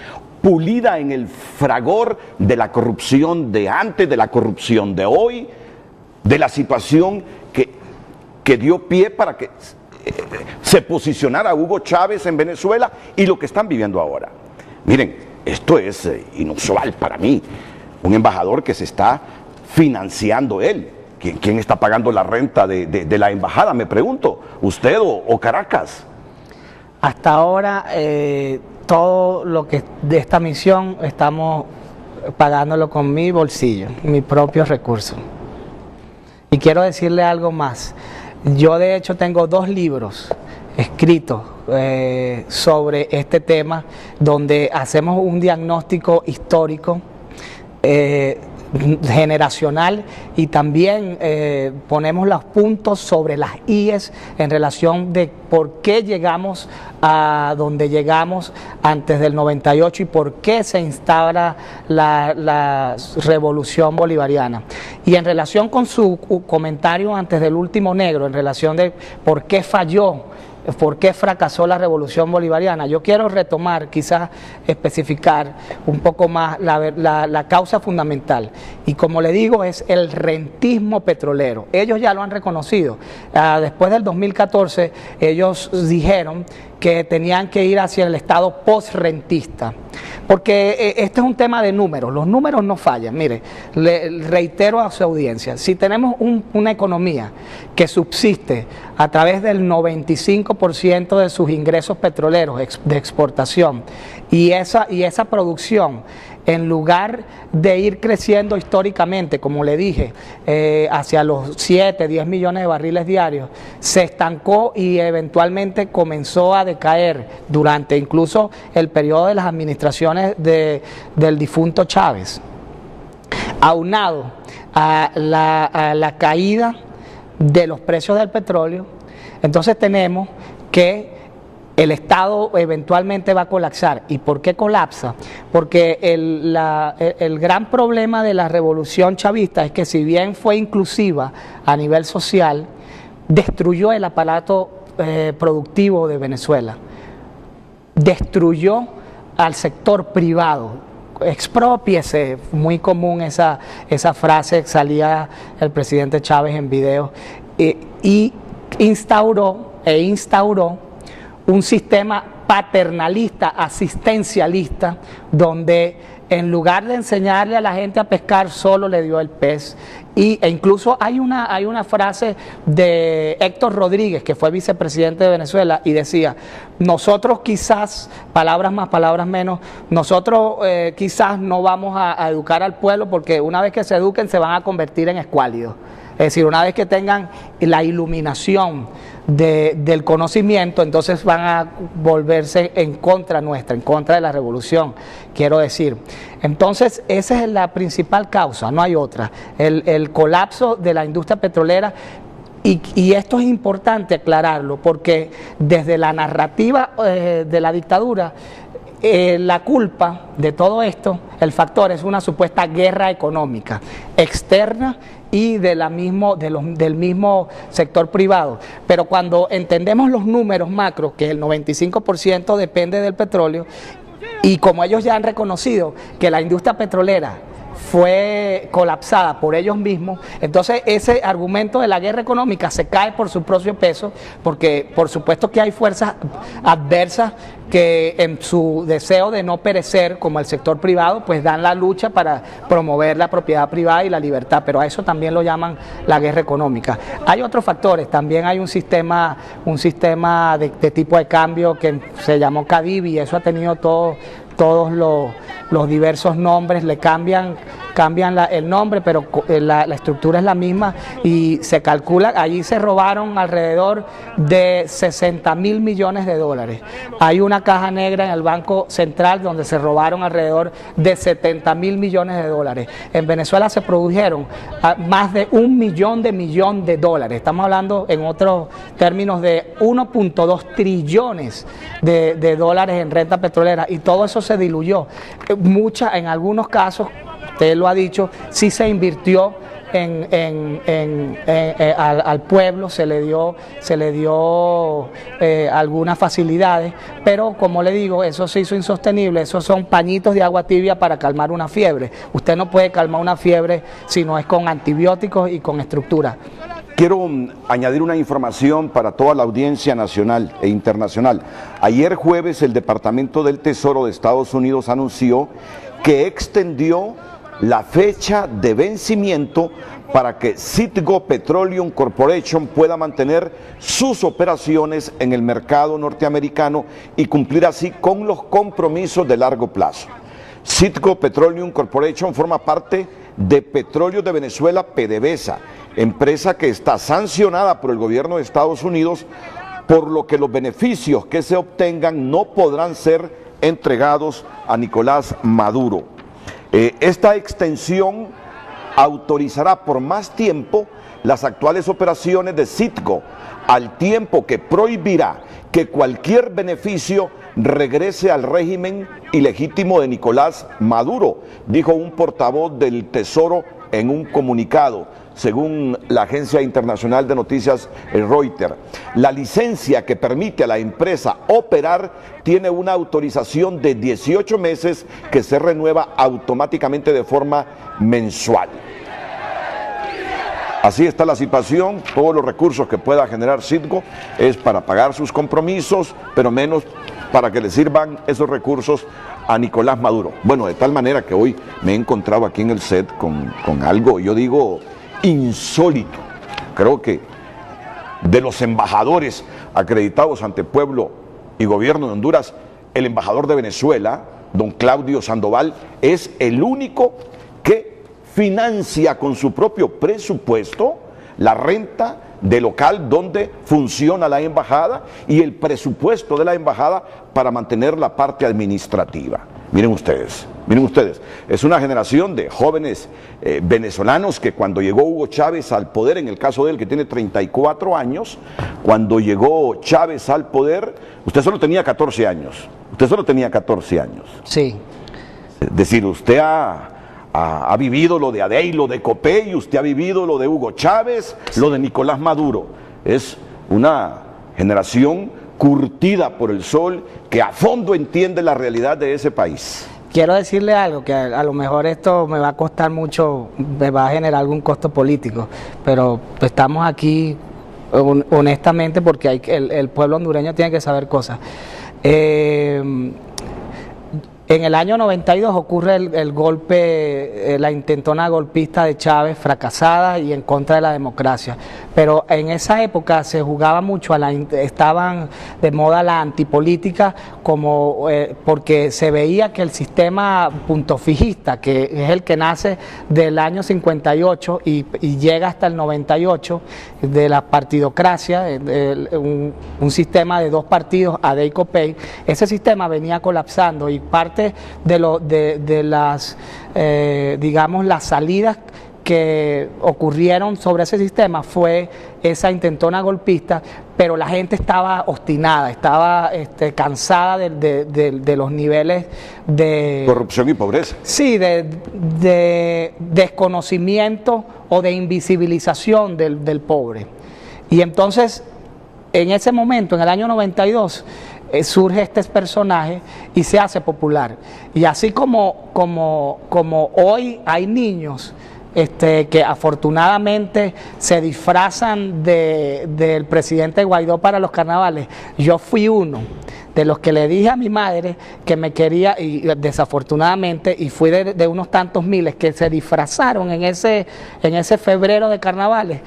pulida en el fragor de la corrupción de antes, de la corrupción de hoy, de la situación que dio pie para que se posicionara Hugo Chávez en Venezuela y lo que están viviendo ahora. Miren, esto es inusual para mí. Un embajador que se está financiando él. ¿Quién está pagando la renta de la embajada? Me pregunto, ¿usted o Caracas? Hasta ahora, todo lo que de esta misión estamos pagándolo con mi bolsillo, mis propios recursos. Y quiero decirle algo más. Yo de hecho tengo 2 libros escritos sobre este tema, donde hacemos un diagnóstico histórico generacional, y también ponemos los puntos sobre las IES en relación de por qué llegamos a donde llegamos antes del 98 y por qué se instaura la revolución bolivariana. Y en relación con su comentario antes del último negro, en relación de por qué falló, ¿por qué fracasó la revolución bolivariana? Yo quiero retomar, quizás especificar un poco más la causa fundamental. Y como le digo, es el rentismo petrolero. Ellos ya lo han reconocido. Después del 2014, ellos dijeron que tenían que ir hacia el estado post-rentista. Porque este es un tema de números, los números no fallan. Mire, le reitero a su audiencia, si tenemos una economía que subsiste a través del 95% de sus ingresos petroleros de exportación, y esa producción, en lugar de ir creciendo históricamente, como le dije, hacia los 7, 10 millones de barriles diarios, se estancó y eventualmente comenzó a decaer durante incluso el periodo de las administraciones del difunto Chávez. Aunado a la caída de los precios del petróleo, entonces tenemos que el Estado eventualmente va a colapsar. ¿Y por qué colapsa? Porque el gran problema de la revolución chavista es que, si bien fue inclusiva a nivel social, destruyó el aparato productivo de Venezuela, destruyó al sector privado. Exprópiese, muy común esa frase, salía el presidente Chávez en video, y instauró un sistema paternalista, asistencialista, donde en lugar de enseñarle a la gente a pescar, solo le dio el pez. E incluso hay una frase de Héctor Rodríguez, que fue vicepresidente de Venezuela, y decía: nosotros quizás, palabras más, palabras menos, nosotros quizás no vamos a educar al pueblo, porque una vez que se eduquen se van a convertir en escuálidos. Es decir, una vez que tengan la iluminación del conocimiento, entonces van a volverse en contra nuestra, en contra de la revolución, quiero decir. Entonces, esa es la principal causa, no hay otra, el colapso de la industria petrolera. Y esto es importante aclararlo, porque desde la narrativa de la dictadura, la culpa de todo esto, el factor, es una supuesta guerra económica externa y del mismo sector privado. Pero cuando entendemos los números macros, que el 95% depende del petróleo, y como ellos ya han reconocido que la industria petrolera fue colapsada por ellos mismos, entonces ese argumento de la guerra económica se cae por su propio peso, porque por supuesto que hay fuerzas adversas que, en su deseo de no perecer como el sector privado, pues dan la lucha para promover la propiedad privada y la libertad, pero a eso también lo llaman la guerra económica. Hay otros factores, también hay un sistema de tipo de cambio que se llamó CADIV, y eso ha tenido todos los diversos nombres, le cambian el nombre, pero la estructura es la misma, y se calcula, allí se robaron alrededor de 60.000 millones de dólares. Hay una caja negra en el Banco Central donde se robaron alrededor de 70.000 millones de dólares. En Venezuela se produjeron más de 1 millón de dólares. Estamos hablando, en otros términos, de 1.2 trillones de dólares en renta petrolera, y todo eso se diluyó. En algunos casos, usted lo ha dicho, sí se invirtió al pueblo, se le dio algunas facilidades, pero como le digo, eso se hizo insostenible. Esos son pañitos de agua tibia para calmar una fiebre. Usted no puede calmar una fiebre si no es con antibióticos y con estructura. Quiero añadir una información para toda la audiencia nacional e internacional. Ayer jueves, el Departamento del Tesoro de Estados Unidos anunció que extendió la fecha de vencimiento para que Citgo Petroleum Corporation pueda mantener sus operaciones en el mercado norteamericano y cumplir así con los compromisos de largo plazo. Citgo Petroleum Corporation forma parte de Petróleos de Venezuela, PDVSA, empresa que está sancionada por el gobierno de Estados Unidos, por lo que los beneficios que se obtengan no podrán ser entregados a Nicolás Maduro. Esta extensión autorizará por más tiempo las actuales operaciones de Citgo, al tiempo que prohibirá que cualquier beneficio regrese al régimen ilegítimo de Nicolás Maduro, dijo un portavoz del Tesoro en un comunicado, según la agencia internacional de noticias Reuters. La licencia que permite a la empresa operar tiene una autorización de 18 meses que se renueva automáticamente de forma mensual. Así está la situación. Todos los recursos que pueda generar Citgo es para pagar sus compromisos, pero menos para que le sirvan esos recursos a Nicolás Maduro. Bueno, de tal manera que hoy me he encontrado aquí en el set con algo, yo digo, insólito. Creo que de los embajadores acreditados ante pueblo y gobierno de Honduras, el embajador de Venezuela, don Claudio Sandoval, es el único que financia con su propio presupuesto la renta de local donde funciona la embajada y el presupuesto de la embajada para mantener la parte administrativa. Miren ustedes, es una generación de jóvenes venezolanos que cuando llegó Hugo Chávez al poder, en el caso de él que tiene 34 años, cuando llegó Chávez al poder, usted solo tenía 14 años, Sí. Es decir, usted ha vivido lo de Adey, lo de Copey, usted ha vivido lo de Hugo Chávez, lo de Nicolás Maduro. Es una generación curtida por el sol que a fondo entiende la realidad de ese país. Quiero decirle algo, que a lo mejor esto me va a costar mucho, me va a generar algún costo político, pero estamos aquí honestamente porque el pueblo hondureño tiene que saber cosas. En el año 92 ocurre el golpe, la intentona golpista de Chávez, fracasada y en contra de la democracia. Pero en esa época se jugaba mucho, estaban de moda la antipolítica, porque se veía que el sistema puntofijista, que es el que nace del año 58 y llega hasta el 98, de la partidocracia, un sistema de dos partidos, Adey y Copey, ese sistema venía colapsando y parte de las, digamos, las salidas que ocurrieron sobre ese sistema fue esa intentona golpista, pero la gente estaba obstinada, estaba cansada de los niveles de corrupción y pobreza. Sí, de desconocimiento o de invisibilización del pobre. Y entonces, en ese momento, en el año 92, surge este personaje y se hace popular. Y así como hoy hay niños que afortunadamente se disfrazan del presidente Guaidó para los carnavales, yo fui uno de los que le dije a mi madre que me quería, y desafortunadamente, y fui de unos tantos miles que se disfrazaron en ese febrero de carnavales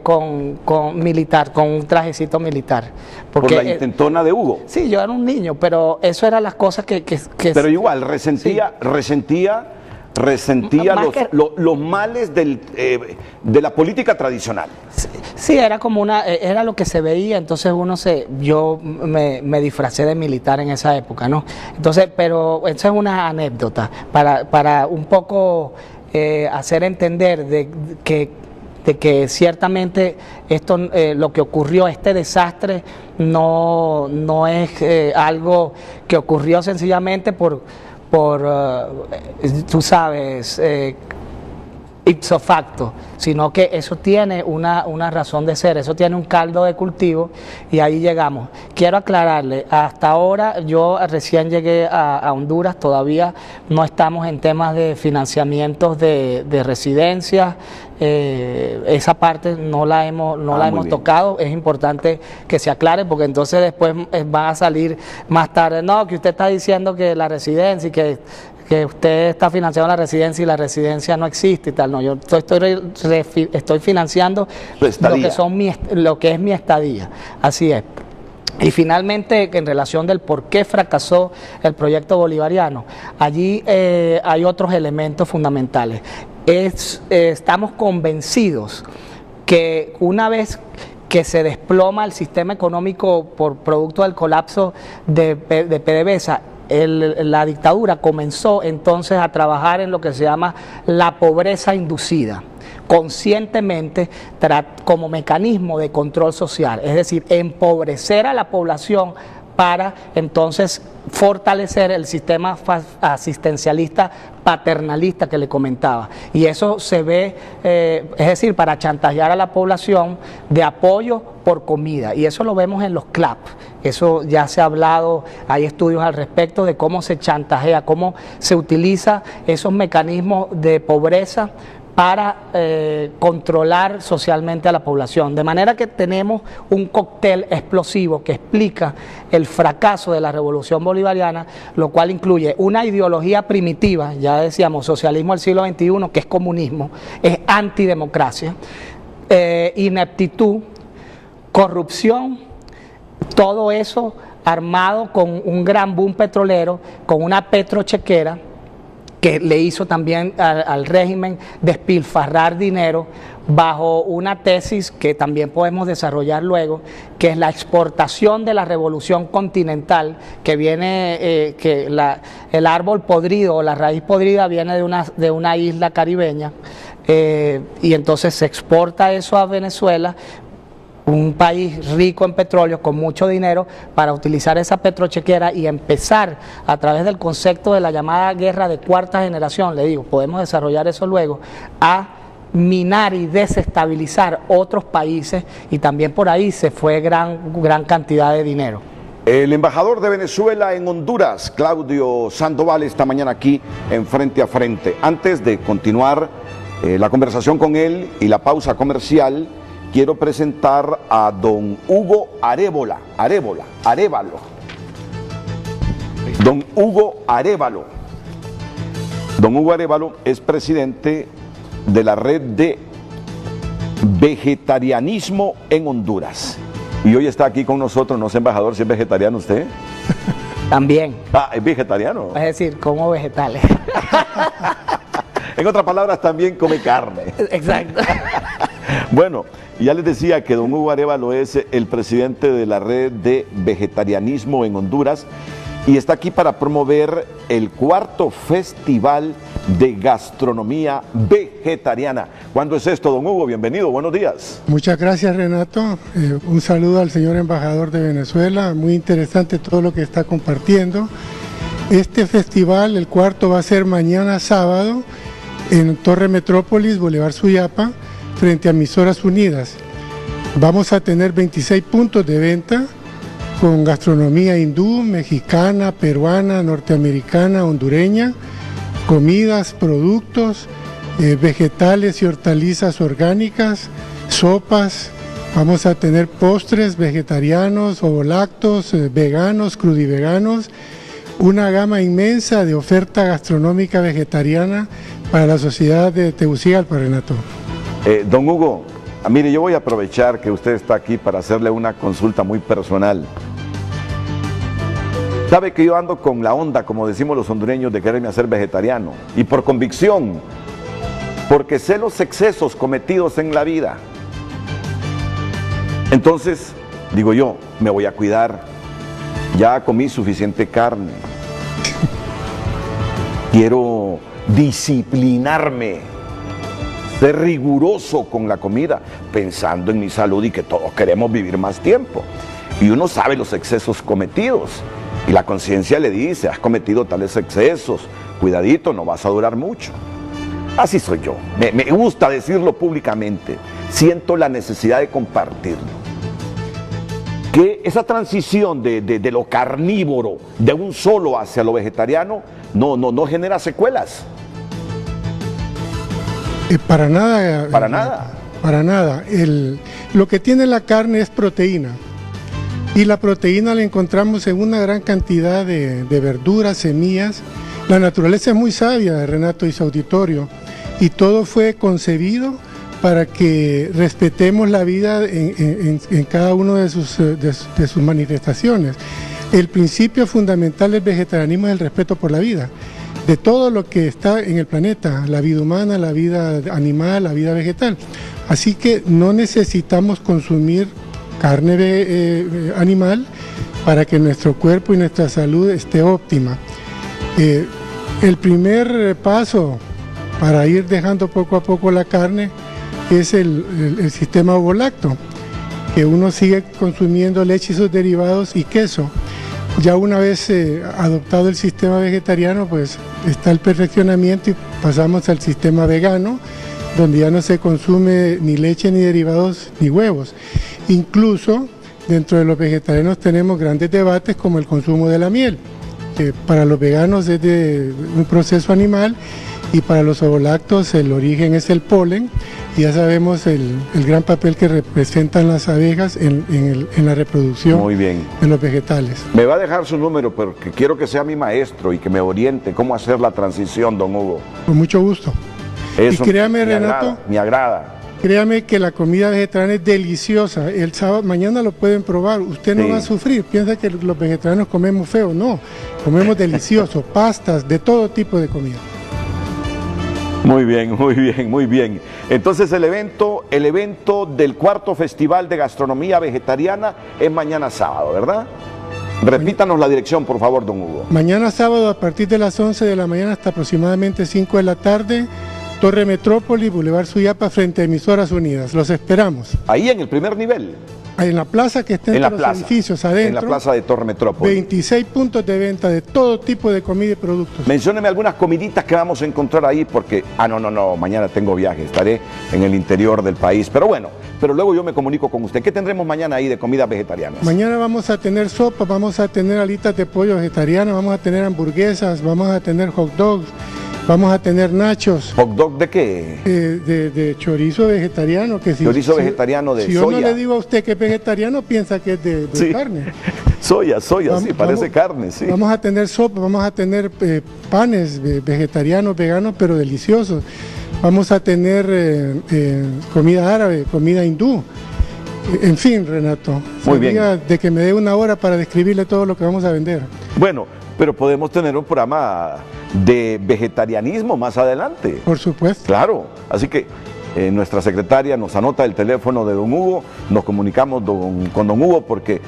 con militar, con un trajecito militar. Porque, ¿por la intentona de Hugo? Sí, yo era un niño, pero eso eran las cosas que pero igual, resentía los males de la política tradicional. Sí, era como era lo que se veía, entonces yo me disfracé de militar en esa época, ¿no? Entonces, pero esa es una anécdota para un poco hacer entender de que ciertamente esto, lo que ocurrió, este desastre, no es algo que ocurrió sencillamente por tú sabes, ipso facto, sino que eso tiene una razón de ser, eso tiene un caldo de cultivo y ahí llegamos. Quiero aclararle, hasta ahora yo recién llegué a Honduras, todavía no estamos en temas de financiamientos de residencias, esa parte no la hemos tocado, es importante que se aclare porque entonces después va a salir más tarde, no, que usted está diciendo que la residencia y que usted está financiando la residencia y la residencia no existe y tal. No, yo estoy financiando lo que es mi estadía, así es. Y finalmente, en relación del por qué fracasó el proyecto bolivariano, allí hay otros elementos fundamentales. Estamos convencidos que una vez que se desploma el sistema económico por producto del colapso de PDVSA, la dictadura comenzó entonces a trabajar en lo que se llama la pobreza inducida, conscientemente como mecanismo de control social, es decir, empobrecer a la población para entonces fortalecer el sistema asistencialista paternalista que le comentaba. Y eso se ve, es decir, para chantajear a la población de apoyo por comida. Y eso lo vemos en los CLAP. Eso ya se ha hablado, hay estudios al respecto de cómo se chantajea, cómo se utiliza esos mecanismos de pobreza para controlar socialmente a la población. De manera que tenemos un cóctel explosivo que explica el fracaso de la revolución bolivariana, lo cual incluye una ideología primitiva, ya decíamos, socialismo del siglo XXI, que es comunismo, es antidemocracia, ineptitud, corrupción, todo eso armado con un gran boom petrolero, con una petrochequera, que le hizo también al régimen despilfarrar dinero bajo una tesis que también podemos desarrollar luego, que es la exportación de la revolución continental, que viene, el árbol podrido o la raíz podrida viene de una isla caribeña, y entonces se exporta eso a Venezuela, un país rico en petróleo, con mucho dinero, para utilizar esa petrochequera y empezar a través del concepto de la llamada guerra de cuarta generación, le digo, podemos desarrollar eso luego, a minar y desestabilizar otros países, y también por ahí se fue gran cantidad de dinero. El embajador de Venezuela en Honduras, Claudio Sandoval, esta mañana aquí en Frente a Frente. Antes de continuar la conversación con él y la pausa comercial, quiero presentar a don Hugo Arévalo. Don Hugo Arévalo. Don Hugo Arévalo es presidente de la red de vegetarianismo en Honduras. Y hoy está aquí con nosotros, no sé, embajador, si es vegetariano usted. También. Ah, es vegetariano. Es decir, como vegetales. En otras palabras, también come carne. Exacto. Bueno, ya les decía que don Hugo Arévalo es el presidente de la red de vegetarianismo en Honduras y está aquí para promover el 4º Festival de Gastronomía Vegetariana. ¿Cuándo es esto, don Hugo? Bienvenido, buenos días. Muchas gracias, Renato. Un saludo al señor embajador de Venezuela. Muy interesante todo lo que está compartiendo. Este festival, el 4º, va a ser mañana sábado en Torre Metrópolis, Boulevard Suyapa, frente a Emisoras Unidas. Vamos a tener 26 puntos de venta con gastronomía hindú, mexicana, peruana, norteamericana, hondureña, comidas, productos, vegetales y hortalizas orgánicas, sopas. Vamos a tener postres vegetarianos, ovolactos, veganos, crudiveganos, una gama inmensa de oferta gastronómica vegetariana para la sociedad de Tegucigalpa, Renato. Don Hugo, mire, yo voy a aprovechar que usted está aquí para hacerle una consulta muy personal. Sabe que yo ando con la onda, como decimos los hondureños, de quererme hacer vegetariano, y por convicción, porque sé los excesos cometidos en la vida. Entonces, digo yo, me voy a cuidar, ya comí suficiente carne, quiero disciplinarme, ser riguroso con la comida, pensando en mi salud y que todos queremos vivir más tiempo. Y uno sabe los excesos cometidos y la conciencia le dice, has cometido tales excesos, cuidadito, no vas a durar mucho. Así soy yo, me gusta decirlo públicamente, siento la necesidad de compartirlo. Que esa transición de lo carnívoro, de un solo hacia lo vegetariano, no genera secuelas. Para nada. Para nada. Para nada. Lo que tiene la carne es proteína. Y la proteína la encontramos en una gran cantidad de verduras, semillas. La naturaleza es muy sabia, Renato y su auditorio. Y todo fue concebido para que respetemos la vida en cada una de sus manifestaciones. El principio fundamental del vegetarianismo es el respeto por la vida, de todo lo que está en el planeta, la vida humana, la vida animal, la vida vegetal. Así que no necesitamos consumir carne animal para que nuestro cuerpo y nuestra salud esté óptima. El primer paso para ir dejando poco a poco la carne es el sistema ovolacto, que uno sigue consumiendo leche y sus derivados y queso. Ya una vez adoptado el sistema vegetariano, pues está el perfeccionamiento y pasamos al sistema vegano, donde ya no se consume ni leche, ni derivados, ni huevos. Incluso dentro de los vegetarianos tenemos grandes debates como el consumo de la miel, que para los veganos es de un proceso animal y para los ovolactos el origen es el polen. Y ya sabemos el gran papel que representan las abejas en la reproducción. Muy bien. De los vegetales. Me va a dejar su número, pero que quiero que sea mi maestro y que me oriente cómo hacer la transición, don Hugo. Con mucho gusto. Eso y créame, Renato, me agrada. Créame que la comida vegetariana es deliciosa. El sábado, mañana lo pueden probar. Usted no va a sufrir. Piensa que los vegetarianos comemos feo. No, comemos delicioso. Pastas, de todo tipo de comida. Muy bien, muy bien, muy bien. Entonces el evento del cuarto Festival de Gastronomía Vegetariana es mañana sábado, ¿verdad? Repítanos la dirección, por favor, don Hugo. Mañana sábado a partir de las 11 de la mañana hasta aproximadamente 5 de la tarde, Torre Metrópoli, Boulevard Suyapa, frente a Emisoras Unidas. Los esperamos. Ahí en el primer nivel. En la plaza que está entre los edificios adentro. En la plaza de Torre Metrópoli. 26 puntos de venta de todo tipo de comida y productos. Mencióneme algunas comiditas que vamos a encontrar ahí porque, no, mañana tengo viaje, estaré en el interior del país. Pero bueno, luego yo me comunico con usted. ¿Qué tendremos mañana ahí de comidas vegetarianas? Mañana vamos a tener sopa, vamos a tener alitas de pollo vegetarianas, vamos a tener hamburguesas, vamos a tener hot dogs. Vamos a tener nachos. ¿Hot dog de qué? De chorizo vegetariano. Chorizo vegetariano de soya. Si yo no le digo a usted que es vegetariano, piensa que es de carne. Soya, sí, parece carne, sí. Vamos a tener sopa, vamos a tener panes vegetarianos, veganos, pero deliciosos. Vamos a tener comida árabe, comida hindú. En fin, Renato. Muy bien. De que me dé una hora para describirle todo lo que vamos a vender. Bueno, pero podemos tener un programa de vegetarianismo más adelante. Por supuesto. Claro, así que nuestra secretaria nos anota el teléfono de don Hugo, nos comunicamos con don Hugo porque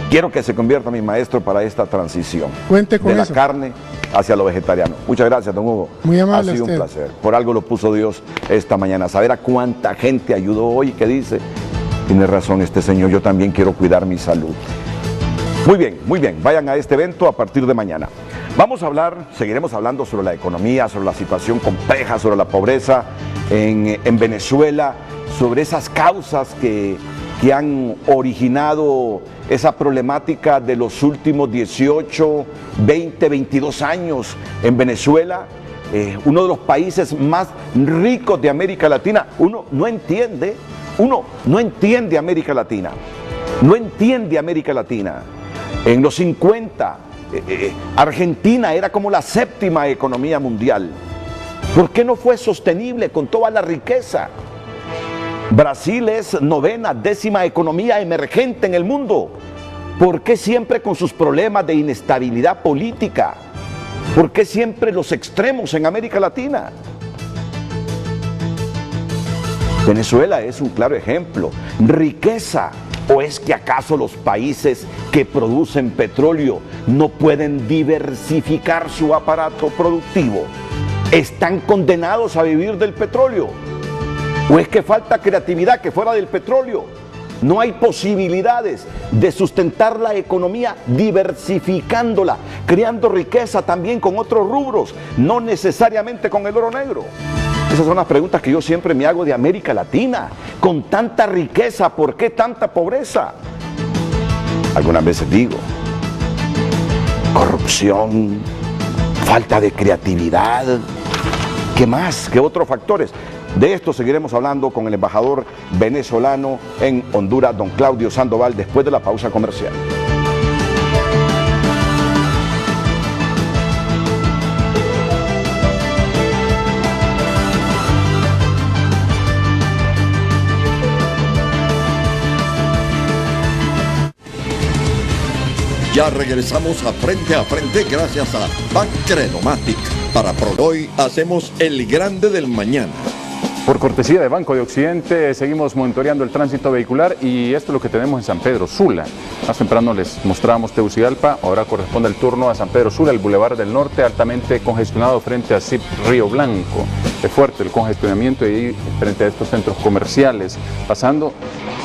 quiero que se convierta mi maestro para esta transición. Cuente con de eso. La carne hacia lo vegetariano. Muchas gracias, don Hugo. Muy amable. Ha sido un placer. Por algo lo puso Dios esta mañana. Saber a cuánta gente ayudó hoy que dice, tiene razón este señor, yo también quiero cuidar mi salud. Muy bien, vayan a este evento a partir de mañana. Seguiremos hablando sobre la economía, sobre la situación compleja, sobre la pobreza en Venezuela, sobre esas causas que han originado esa problemática de los últimos 18, 20, 22 años en Venezuela, uno de los países más ricos de América Latina. Uno no entiende América Latina, no entiende América Latina. En los 50, Argentina era como la séptima economía mundial. ¿Por qué no fue sostenible con toda la riqueza? Brasil es novena, décima economía emergente en el mundo. ¿Por qué siempre con sus problemas de inestabilidad política? ¿Por qué siempre los extremos en América Latina? Venezuela es un claro ejemplo. Riqueza. ¿O es que acaso los países que producen petróleo no pueden diversificar su aparato productivo? ¿Están condenados a vivir del petróleo? ¿O es que falta creatividad que fuera del petróleo? No hay posibilidades de sustentar la economía diversificándola, creando riqueza también con otros rubros, no necesariamente con el oro negro. Esas son las preguntas que yo siempre me hago de América Latina. Con tanta riqueza, ¿por qué tanta pobreza? Algunas veces digo, corrupción, falta de creatividad, ¿qué más? ¿Qué otros factores? De esto seguiremos hablando con el embajador venezolano en Honduras, don Claudio Sandoval, después de la pausa comercial. Ya regresamos a Frente gracias a Bancredomatic. Para hoy hacemos el grande del mañana. Por cortesía de Banco de Occidente, seguimos monitoreando el tránsito vehicular y esto es lo que tenemos en San Pedro Sula. Más temprano les mostrábamos Tegucigalpa, ahora corresponde el turno a San Pedro Sula, el Boulevard del Norte, altamente congestionado frente a CIP Río Blanco. Es fuerte el congestionamiento y frente a estos centros comerciales, pasando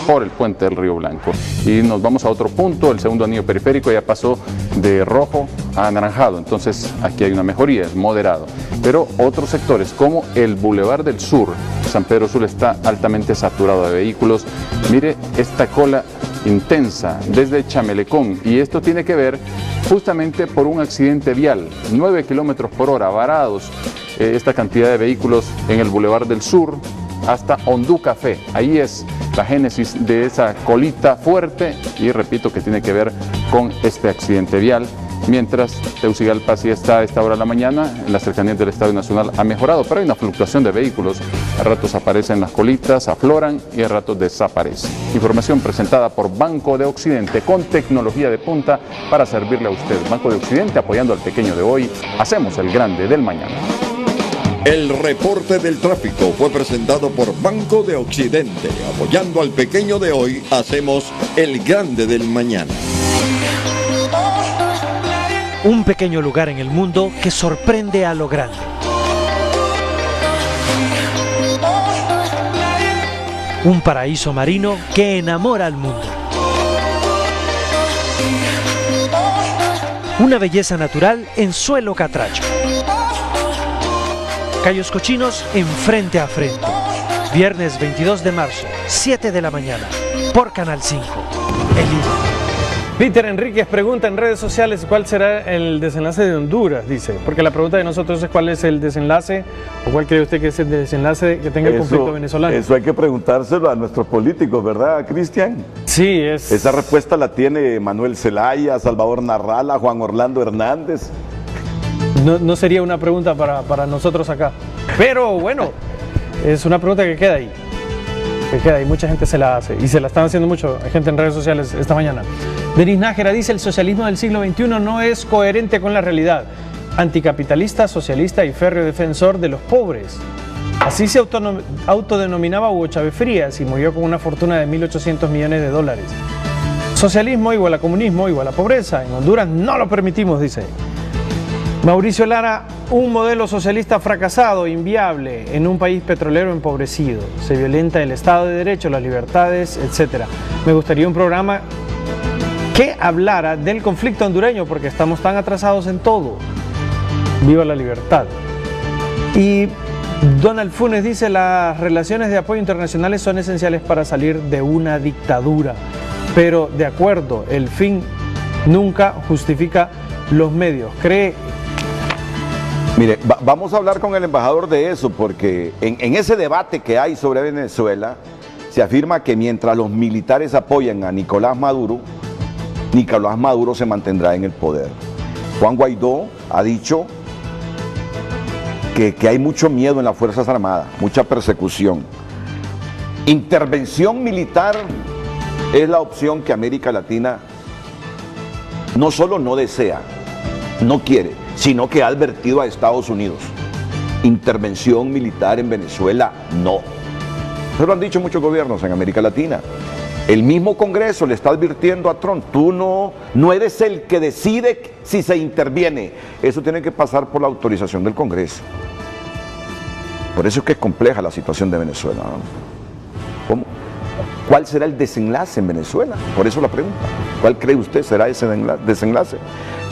por el puente del Río Blanco. Y nos vamos a otro punto, el segundo anillo periférico ya pasó de rojo a anaranjado, entonces aquí hay una mejoría, es moderado. Pero otros sectores como el Boulevard del Sur, San Pedro Sula, está altamente saturado de vehículos. Mire esta cola intensa desde Chamelecón, y esto tiene que ver justamente por un accidente vial, 9 kilómetros por hora, varados esta cantidad de vehículos en el Boulevard del Sur hasta Hondú Café. Ahí es la génesis de esa colita fuerte y repito que tiene que ver con este accidente vial. Mientras Tegucigalpa sí está a esta hora de la mañana, en las cercanías del Estadio Nacional ha mejorado, pero hay una fluctuación de vehículos. A ratos aparecen las colitas, afloran y a ratos desaparecen. Información presentada por Banco de Occidente con tecnología de punta para servirle a usted. Banco de Occidente apoyando al pequeño de hoy, hacemos el grande del mañana. El reporte del tráfico fue presentado por Banco de Occidente. Apoyando al pequeño de hoy, hacemos el grande del mañana. Un pequeño lugar en el mundo que sorprende a lo grande. Un paraíso marino que enamora al mundo. Una belleza natural en suelo catracho. Cayos Cochinos en Frente a Frente. Viernes 22 de marzo, 7 de la mañana, por Canal 5. El líder. Peter Enríquez pregunta en redes sociales cuál será el desenlace de Honduras, dice, porque la pregunta de nosotros es cuál es el desenlace o cuál cree usted que es el desenlace que tenga el conflicto venezolano. Eso hay que preguntárselo a nuestros políticos, ¿verdad, Cristian? Sí, es... Esa respuesta la tiene Manuel Zelaya, Salvador Narrala, Juan Orlando Hernández. No sería una pregunta para nosotros acá, pero bueno, es una pregunta que queda ahí. Mucha gente se la hace y se la están haciendo mucho, hay gente en redes sociales esta mañana. Denis Nájera dice: el socialismo del siglo XXI no es coherente con la realidad. Anticapitalista, socialista y férreo defensor de los pobres. Así se autodenominaba Hugo Chávez Frías y murió con una fortuna de 1.800 millones de dólares. Socialismo igual a comunismo igual a pobreza. En Honduras no lo permitimos, dice. Mauricio Lara: un modelo socialista fracasado, inviable, en un país petrolero empobrecido. Se violenta el Estado de Derecho, las libertades, etc. Me gustaría un programa que hablara del conflicto hondureño, porque estamos tan atrasados en todo. Viva la libertad. Y Donald Funes dice: las relaciones de apoyo internacionales son esenciales para salir de una dictadura. Pero, de acuerdo, el fin nunca justifica los medios. ¿Cree? Mire, vamos a hablar con el embajador de eso, porque en ese debate que hay sobre Venezuela, se afirma que mientras los militares apoyan a Nicolás Maduro se mantendrá en el poder. Juan Guaidó ha dicho que hay mucho miedo en las Fuerzas Armadas, mucha persecución. Intervención militar es la opción que América Latina no solo no desea, no quiere, sino que ha advertido a Estados Unidos. Intervención militar en Venezuela, no. Eso lo han dicho muchos gobiernos en América Latina. El mismo Congreso le está advirtiendo a Trump: tú no eres el que decide si se interviene. Eso tiene que pasar por la autorización del Congreso. Por eso es que es compleja la situación de Venezuela, ¿no? ¿Cómo? ¿Cuál será el desenlace en Venezuela? Por eso la pregunta. ¿Cuál cree usted será ese desenlace?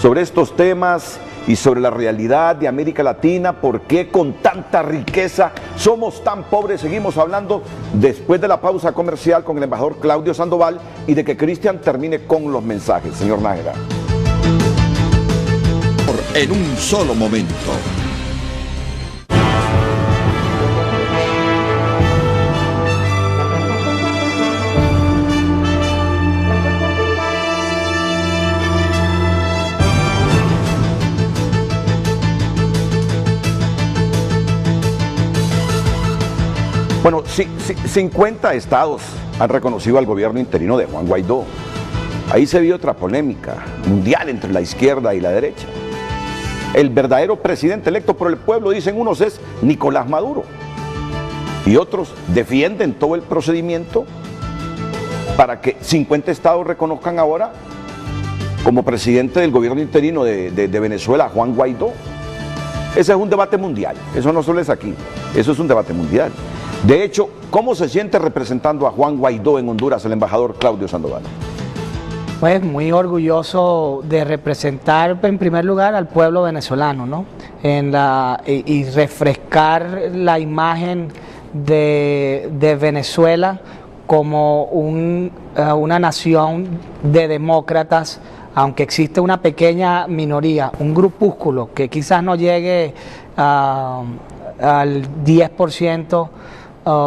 Sobre estos temas y sobre la realidad de América Latina, ¿por qué con tanta riqueza somos tan pobres? Seguimos hablando después de la pausa comercial con el embajador Claudio Sandoval y de que Cristian termine con los mensajes. Señor Nájera. En un solo momento. Bueno, 50 estados han reconocido al gobierno interino de Juan Guaidó. Ahí se vio otra polémica mundial entre la izquierda y la derecha. El verdadero presidente electo por el pueblo, dicen unos, es Nicolás Maduro. y otros defienden todo el procedimiento para que 50 estados reconozcan ahora como presidente del gobierno interino de Venezuela a Juan Guaidó. Ese es un debate mundial, eso no solo es aquí, eso es un debate mundial. De hecho, ¿cómo se siente representando a Juan Guaidó en Honduras el embajador Claudio Sandoval? Pues muy orgulloso de representar en primer lugar al pueblo venezolano, ¿no? Y refrescar la imagen de Venezuela como una nación de demócratas, aunque existe una pequeña minoría, un grupúsculo que quizás no llegue al 10%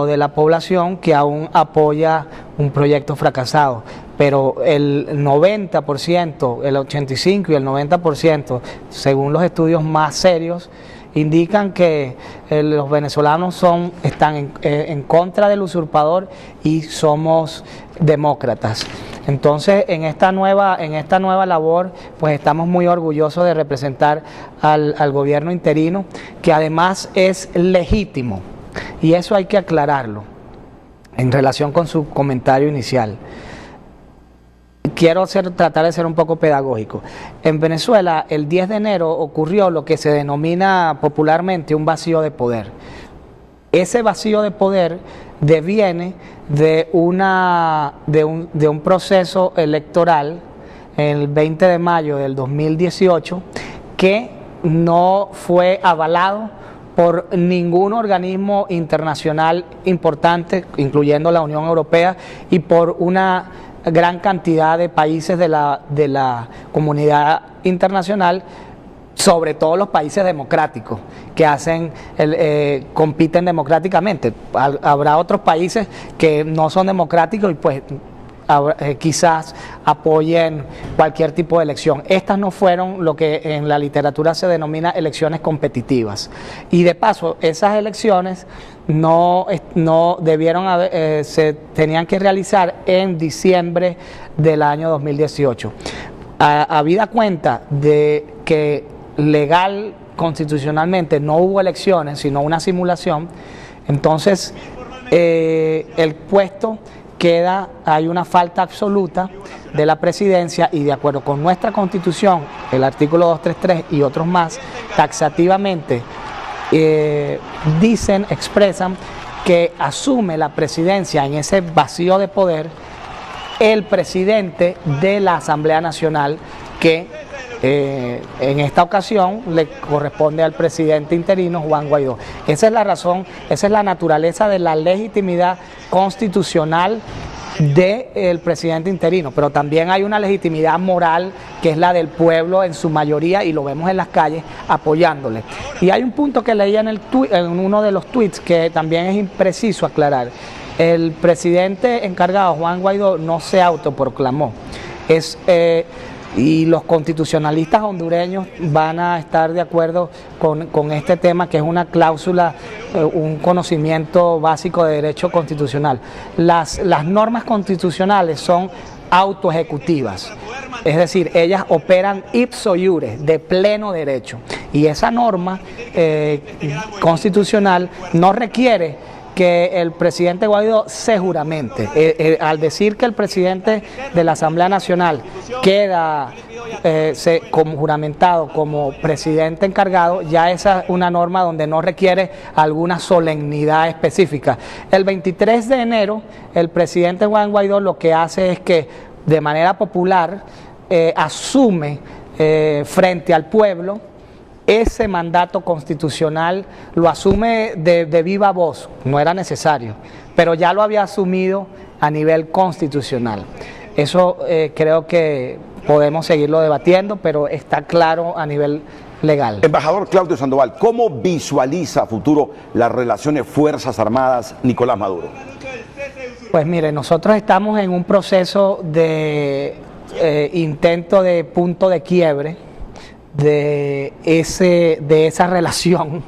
de la población que aún apoya un proyecto fracasado, pero el 90%, el 85% y el 90%, según los estudios más serios, indican que los venezolanos están en contra del usurpador y somos demócratas. Entonces, en esta nueva labor, pues estamos muy orgullosos de representar al gobierno interino, que además es legítimo, y eso hay que aclararlo en relación con su comentario inicial. Quiero tratar de ser un poco pedagógico. En Venezuela, el 10 de enero ocurrió lo que se denomina popularmente un vacío de poder. Ese vacío de poder deviene de un proceso electoral el 20 de mayo del 2018 que no fue avalado por ningún organismo internacional importante, incluyendo la Unión Europea, y por una gran cantidad de países de la comunidad internacional, sobre todo los países democráticos que compiten democráticamente. Habrá otros países que no son democráticos y pues quizás apoyen cualquier tipo de elección. Estas no fueron lo que en la literatura se denomina elecciones competitivas. Y de paso, esas elecciones no debieron se tenían que realizar en diciembre del año 2018. Habida cuenta de que legal, constitucionalmente, no hubo elecciones, sino una simulación, entonces el puesto hay una falta absoluta de la presidencia, y de acuerdo con nuestra Constitución, el artículo 233 y otros más, taxativamente expresan que asume la presidencia en ese vacío de poder el presidente de la Asamblea Nacional, que en esta ocasión le corresponde al presidente interino Juan Guaidó. Esa es la razón, esa es la naturaleza de la legitimidad constitucional del presidente interino, pero también hay una legitimidad moral que es la del pueblo en su mayoría, y lo vemos en las calles apoyándole. Y hay un punto que leía en uno de los tweets que también es impreciso aclarar. El presidente encargado, Juan Guaidó, no se autoproclamó. Y los constitucionalistas hondureños van a estar de acuerdo con este tema, que es una cláusula, un conocimiento básico de derecho constitucional. Las normas constitucionales son autoejecutivas, es decir, ellas operan ipso iure, de pleno derecho, y esa norma constitucional no requiere que el presidente Guaidó se juramente. Al decir que el presidente de la Asamblea Nacional queda como juramentado como presidente encargado, ya esa es una norma donde no requiere alguna solemnidad específica. El 23 de enero, el presidente Juan Guaidó lo que hace es que de manera popular asume frente al pueblo ese mandato constitucional, lo asume de viva voz, no era necesario, pero ya lo había asumido a nivel constitucional. Eso creo que podemos seguirlo debatiendo, pero está claro a nivel legal. Embajador Claudio Sandoval, ¿cómo visualiza a futuro las relaciones Fuerzas Armadas Nicolás Maduro? Pues mire, nosotros estamos en un proceso de intento de punto de quiebre de esa relación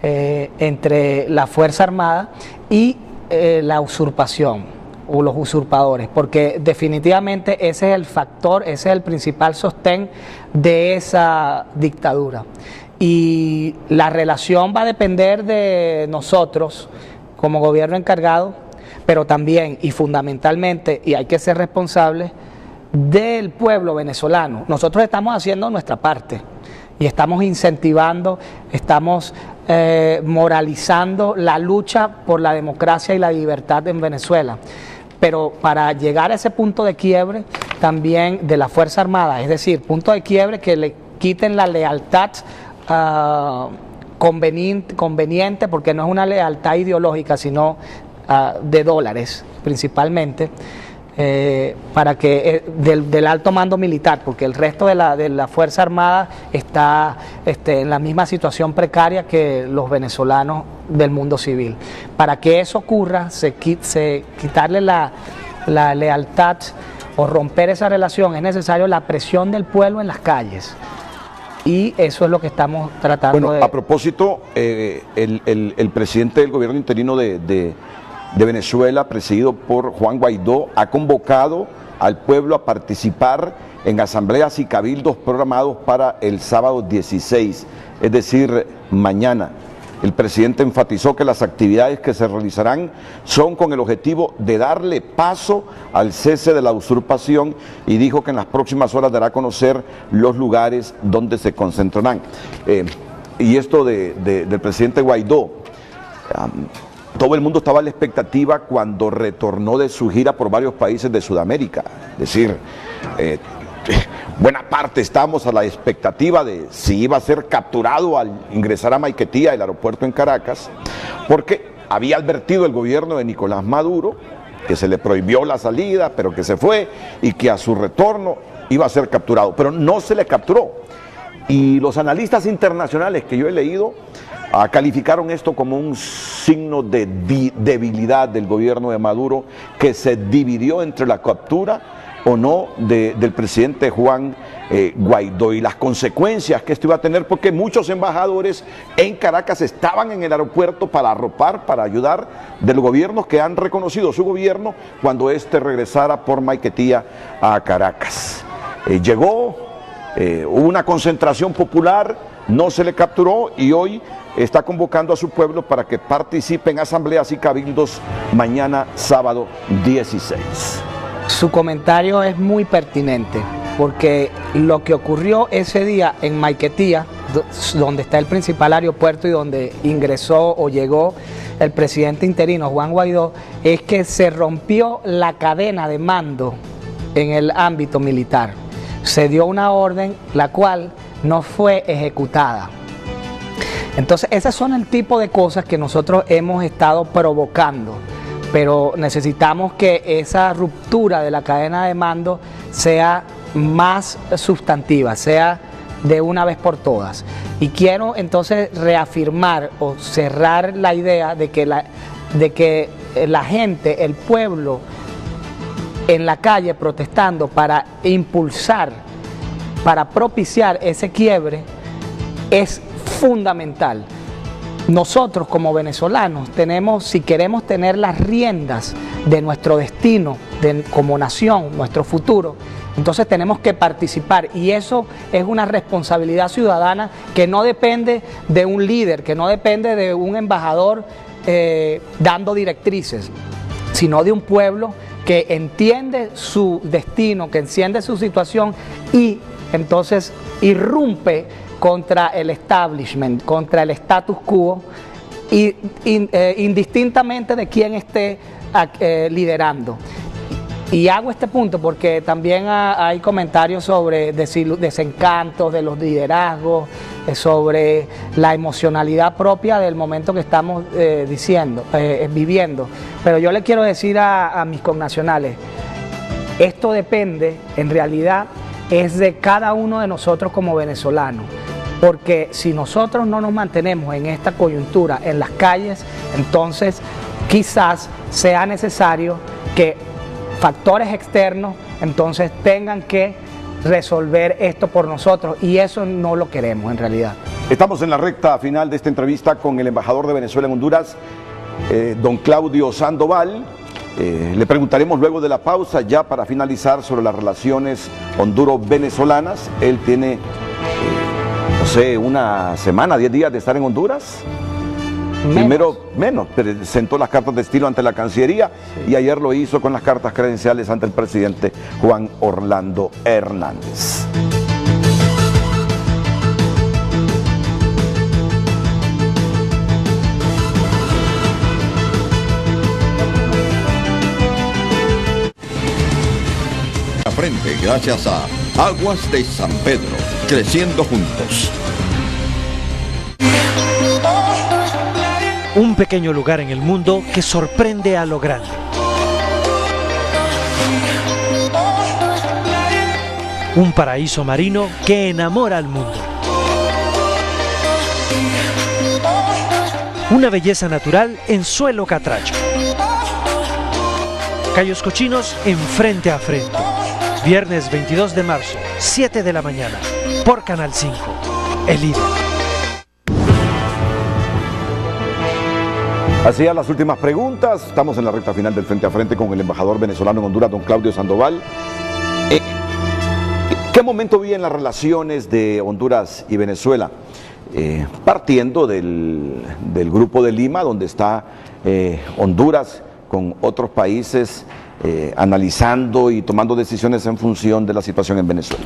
entre la Fuerza Armada y la usurpación o los usurpadores, porque definitivamente ese es el factor, ese es el principal sostén de esa dictadura, y la relación va a depender de nosotros como gobierno encargado, pero también y fundamentalmente, y hay que ser responsables, del pueblo venezolano. Nosotros estamos haciendo nuestra parte y estamos incentivando, estamos moralizando la lucha por la democracia y la libertad en Venezuela. Pero para llegar a ese punto de quiebre también de la Fuerza Armada, es decir, punto de quiebre que le quiten la lealtad conveniente, porque no es una lealtad ideológica, sino de dólares principalmente, para que del alto mando militar, porque el resto de la Fuerza Armada está en la misma situación precaria que los venezolanos del mundo civil. Para que eso ocurra, quitarle la lealtad o romper esa relación, es necesario la presión del pueblo en las calles. Y eso es lo que estamos tratando de... A propósito, el presidente del gobierno interino de Venezuela, presidido por Juan Guaidó, ha convocado al pueblo a participar en asambleas y cabildos programados para el sábado 16, es decir, mañana. El presidente enfatizó que las actividades que se realizarán son con el objetivo de darle paso al cese de la usurpación y dijo que en las próximas horas dará a conocer los lugares donde se concentrarán. Y esto del presidente Guaidó, todo el mundo estaba a la expectativa cuando retornó de su gira por varios países de Sudamérica. Es decir, buena parte estábamos a la expectativa de si iba a ser capturado al ingresar a Maiquetía, el aeropuerto en Caracas, porque había advertido el gobierno de Nicolás Maduro que se le prohibió la salida, pero que se fue y que a su retorno iba a ser capturado, pero no se le capturó. Y los analistas internacionales que yo he leído calificaron esto como un signo de debilidad del gobierno de Maduro, que se dividió entre la captura o no del presidente Juan Guaidó y las consecuencias que esto iba a tener, porque muchos embajadores en Caracas estaban en el aeropuerto para arropar, para ayudar de los gobiernos que han reconocido su gobierno cuando éste regresara por Maiquetía a Caracas. Hubo una concentración popular, no se le capturó y hoy está convocando a su pueblo para que participe en asambleas y cabildos mañana sábado 16. Su comentario es muy pertinente, porque lo que ocurrió ese día en Maiquetía, donde está el principal aeropuerto y donde ingresó o llegó el presidente interino Juan Guaidó, es que se rompió la cadena de mando en el ámbito militar. Se dio una orden la cual no fue ejecutada. Entonces, esas son el tipo de cosas que nosotros hemos estado provocando, pero necesitamos que esa ruptura de la cadena de mando sea más sustantiva, sea de una vez por todas. Y quiero entonces reafirmar o cerrar la idea de que la gente, el pueblo en la calle protestando para impulsar, para propiciar ese quiebre, es fundamental. Nosotros como venezolanos tenemos, si queremos tener las riendas de nuestro destino, como nación, nuestro futuro, entonces tenemos que participar, y eso es una responsabilidad ciudadana que no depende de un líder, que no depende de un embajador dando directrices, sino de un pueblo que entiende su destino, que entiende su situación y entonces irrumpe contra el establishment, contra el status quo, indistintamente de quién esté liderando. Y hago este punto porque también hay comentarios sobre desencantos de los liderazgos, sobre la emocionalidad propia del momento que estamos viviendo. Pero yo le quiero decir a mis connacionales, esto depende, en realidad, es de cada uno de nosotros como venezolanos. Porque si nosotros no nos mantenemos en esta coyuntura, en las calles, entonces quizás sea necesario que factores externos entonces tengan que resolver esto por nosotros, y eso no lo queremos en realidad. Estamos en la recta final de esta entrevista con el embajador de Venezuela en Honduras, don Claudio Sandoval. Le preguntaremos luego de la pausa, ya para finalizar, sobre las relaciones honduro-venezolanas. Él tiene, no sé, una semana, 10 días de estar en Honduras. Primero presentó las cartas de estilo ante la Cancillería y ayer lo hizo con las cartas credenciales ante el presidente Juan Orlando Hernández. Frente gracias a Aguas de San Pedro, creciendo juntos. Un pequeño lugar en el mundo que sorprende a lo grande. Un paraíso marino que enamora al mundo. Una belleza natural en suelo catracho. Cayos Cochinos en Frente a Frente. Viernes 22 de marzo, 7 de la mañana, por Canal 5, el líder. Así a las últimas preguntas. Estamos en la recta final del Frente a Frente con el embajador venezolano en Honduras, don Claudio Sandoval. ¿Qué momento vive en las relaciones de Honduras y Venezuela? Partiendo del Grupo de Lima, donde está Honduras con otros países analizando y tomando decisiones en función de la situación en Venezuela.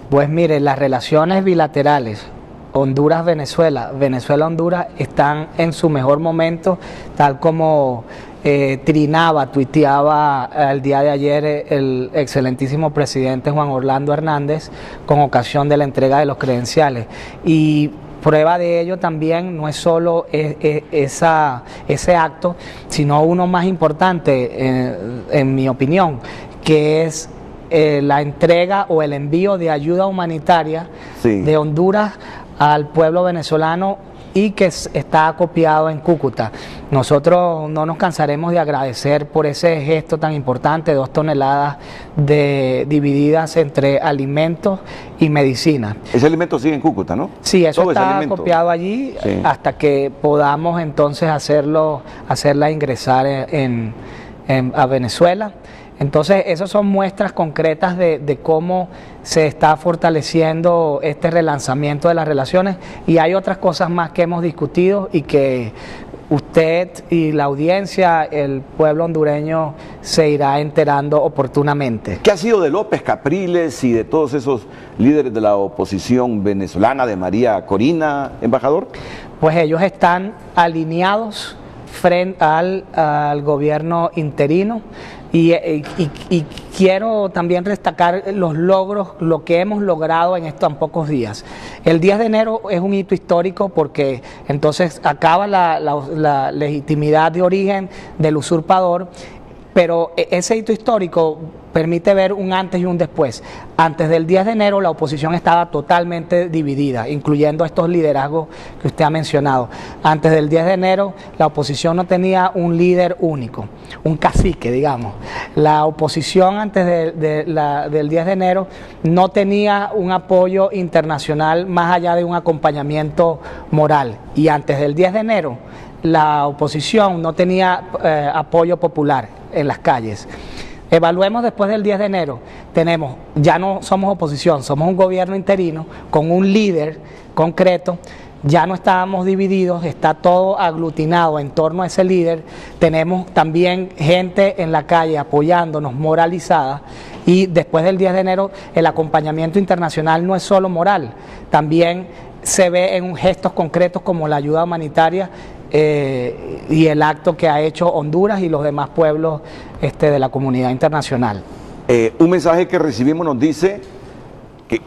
Pues mire, las relaciones bilaterales Honduras-Venezuela, Venezuela-Honduras están en su mejor momento, tal como tuiteaba el día de ayer el excelentísimo presidente Juan Orlando Hernández con ocasión de la entrega de los credenciales. Y prueba de ello también no es solo ese acto, sino uno más importante, en mi opinión, que es la entrega o el envío de ayuda humanitaria de Honduras al pueblo venezolano y que está acopiado en Cúcuta. Nosotros no nos cansaremos de agradecer por ese gesto tan importante, 2 toneladas divididas entre alimentos y medicina. Ese alimento sigue en Cúcuta, ¿no? Sí, eso está acopiado allí hasta que podamos entonces hacerla ingresar a Venezuela. Entonces, esas son muestras concretas de cómo se está fortaleciendo este relanzamiento de las relaciones, y hay otras cosas más que hemos discutido y que usted y la audiencia, el pueblo hondureño, se irá enterando oportunamente. ¿Qué ha sido de López Capriles y de todos esos líderes de la oposición venezolana, de María Corina, embajador? Pues ellos están alineados frente al gobierno interino. Y quiero también destacar los logros, lo que hemos logrado en estos tan pocos días. El 10 de enero es un hito histórico porque entonces acaba la legitimidad de origen del usurpador, pero ese hito histórico permite ver un antes y un después. Antes del 10 de enero la oposición estaba totalmente dividida, incluyendo estos liderazgos que usted ha mencionado. Antes del 10 de enero la oposición no tenía un líder único, un cacique, digamos. La oposición antes del 10 de enero no tenía un apoyo internacional más allá de un acompañamiento moral. Y antes del 10 de enero la oposición no tenía apoyo popular en las calles. Evaluemos después del 10 de enero, ya no somos oposición, somos un gobierno interino con un líder concreto, ya no estábamos divididos, está todo aglutinado en torno a ese líder, tenemos también gente en la calle apoyándonos, moralizada, y después del 10 de enero el acompañamiento internacional no es solo moral, también se ve en gestos concretos como la ayuda humanitaria y el acto que ha hecho Honduras y los demás pueblos de la comunidad internacional. Un mensaje que recibimos nos dice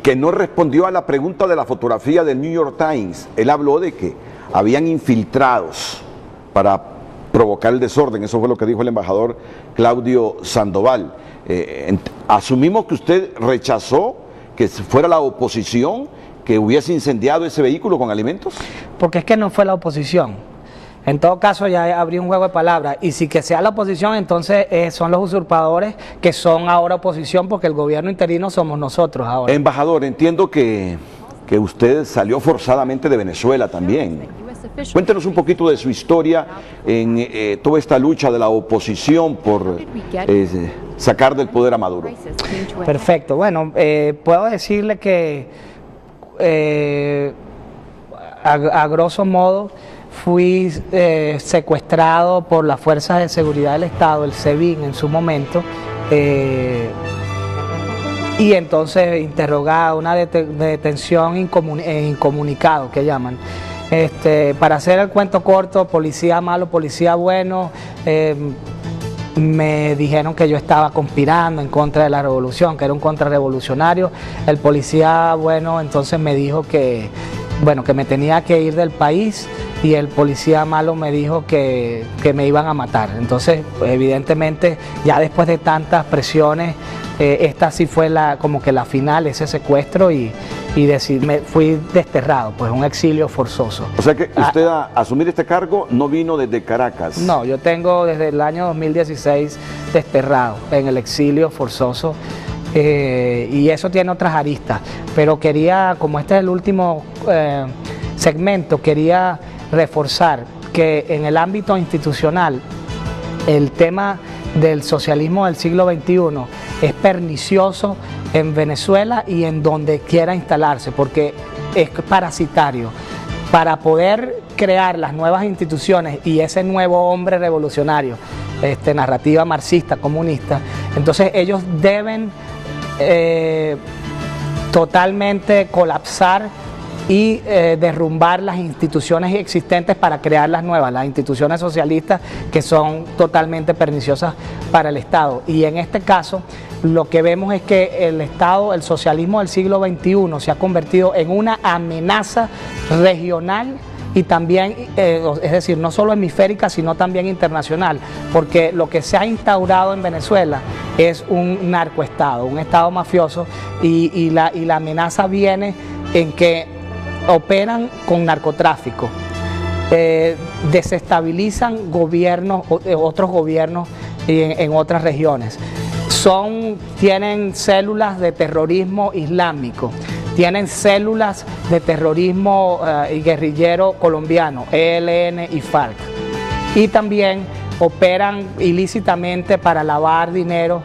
que no respondió a la pregunta de la fotografía del New York Times. Él habló de que habían infiltrados para provocar el desorden. Eso fue lo que dijo el embajador Claudio Sandoval. Asumimos que usted rechazó que fuera la oposición que hubiese incendiado ese vehículo con alimentos. Porque es que no fue la oposición. En todo caso ya habría un juego de palabras, y si que sea la oposición, entonces son los usurpadores que son ahora oposición, porque el gobierno interino somos nosotros ahora. Embajador, entiendo que usted salió forzadamente de Venezuela también. Cuéntenos un poquito de su historia en toda esta lucha de la oposición por sacar del poder a Maduro. Perfecto, bueno, puedo decirle que a grosso modo fui secuestrado por las Fuerzas de Seguridad del Estado, el SEBIN en su momento, y entonces interrogado, una detención incomunicado que llaman. Para hacer el cuento corto, policía malo, policía bueno, me dijeron que yo estaba conspirando en contra de la revolución, que era un contrarrevolucionario. El policía bueno entonces me dijo que me tenía que ir del país, y el policía malo me dijo que me iban a matar. Entonces, evidentemente, ya después de tantas presiones, esta sí fue como que la final, ese secuestro, y me fui desterrado, pues un exilio forzoso. O sea que usted a asumir este cargo no vino desde Caracas. No, yo tengo desde el año 2016 desterrado en el exilio forzoso, y eso tiene otras aristas, pero quería, como este es el último segmento, quería reforzar que en el ámbito institucional el tema del socialismo del siglo XXI es pernicioso en Venezuela y en donde quiera instalarse, porque es parasitario. Para poder crear las nuevas instituciones y ese nuevo hombre revolucionario, narrativa marxista, comunista, entonces ellos deben totalmente colapsar y derrumbar las instituciones existentes para crear las nuevas, las instituciones socialistas, que son totalmente perniciosas para el Estado. Y en este caso lo que vemos es que el Estado, el socialismo del siglo XXI se ha convertido en una amenaza regional y también, es decir, no solo hemisférica, sino también internacional, porque lo que se ha instaurado en Venezuela es un narcoestado, un estado mafioso, y la amenaza viene en que operan con narcotráfico, desestabilizan gobiernos, otros gobiernos en otras regiones, tienen células de terrorismo islámico, tienen células de terrorismo y guerrillero colombiano, ELN y FARC, y también operan ilícitamente para lavar dinero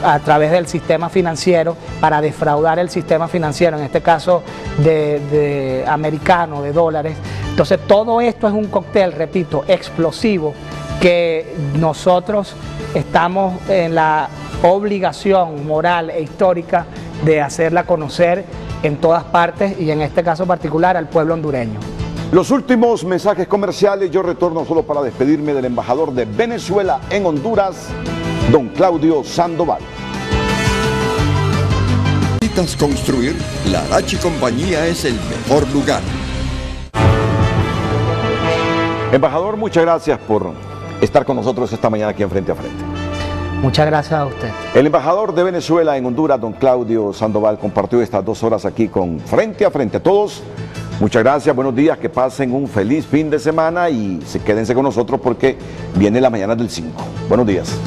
a través del sistema financiero, para defraudar el sistema financiero, en este caso de americano, de dólares. Entonces todo esto es un cóctel, repito, explosivo, que nosotros estamos en la obligación moral e histórica de hacerla conocer en todas partes, y en este caso particular al pueblo hondureño. Los últimos mensajes comerciales. Yo retorno solo para despedirme del embajador de Venezuela en Honduras, don Claudio Sandoval. ¿Necesitas construir? La Arachi Compañía es el mejor lugar. Embajador, muchas gracias por estar con nosotros esta mañana aquí en Frente a Frente. Muchas gracias a usted. El embajador de Venezuela en Honduras, don Claudio Sandoval, compartió estas 2 horas aquí con Frente a Frente. A todos, muchas gracias, buenos días, que pasen un feliz fin de semana y quédense con nosotros porque viene la mañana del 5. Buenos días.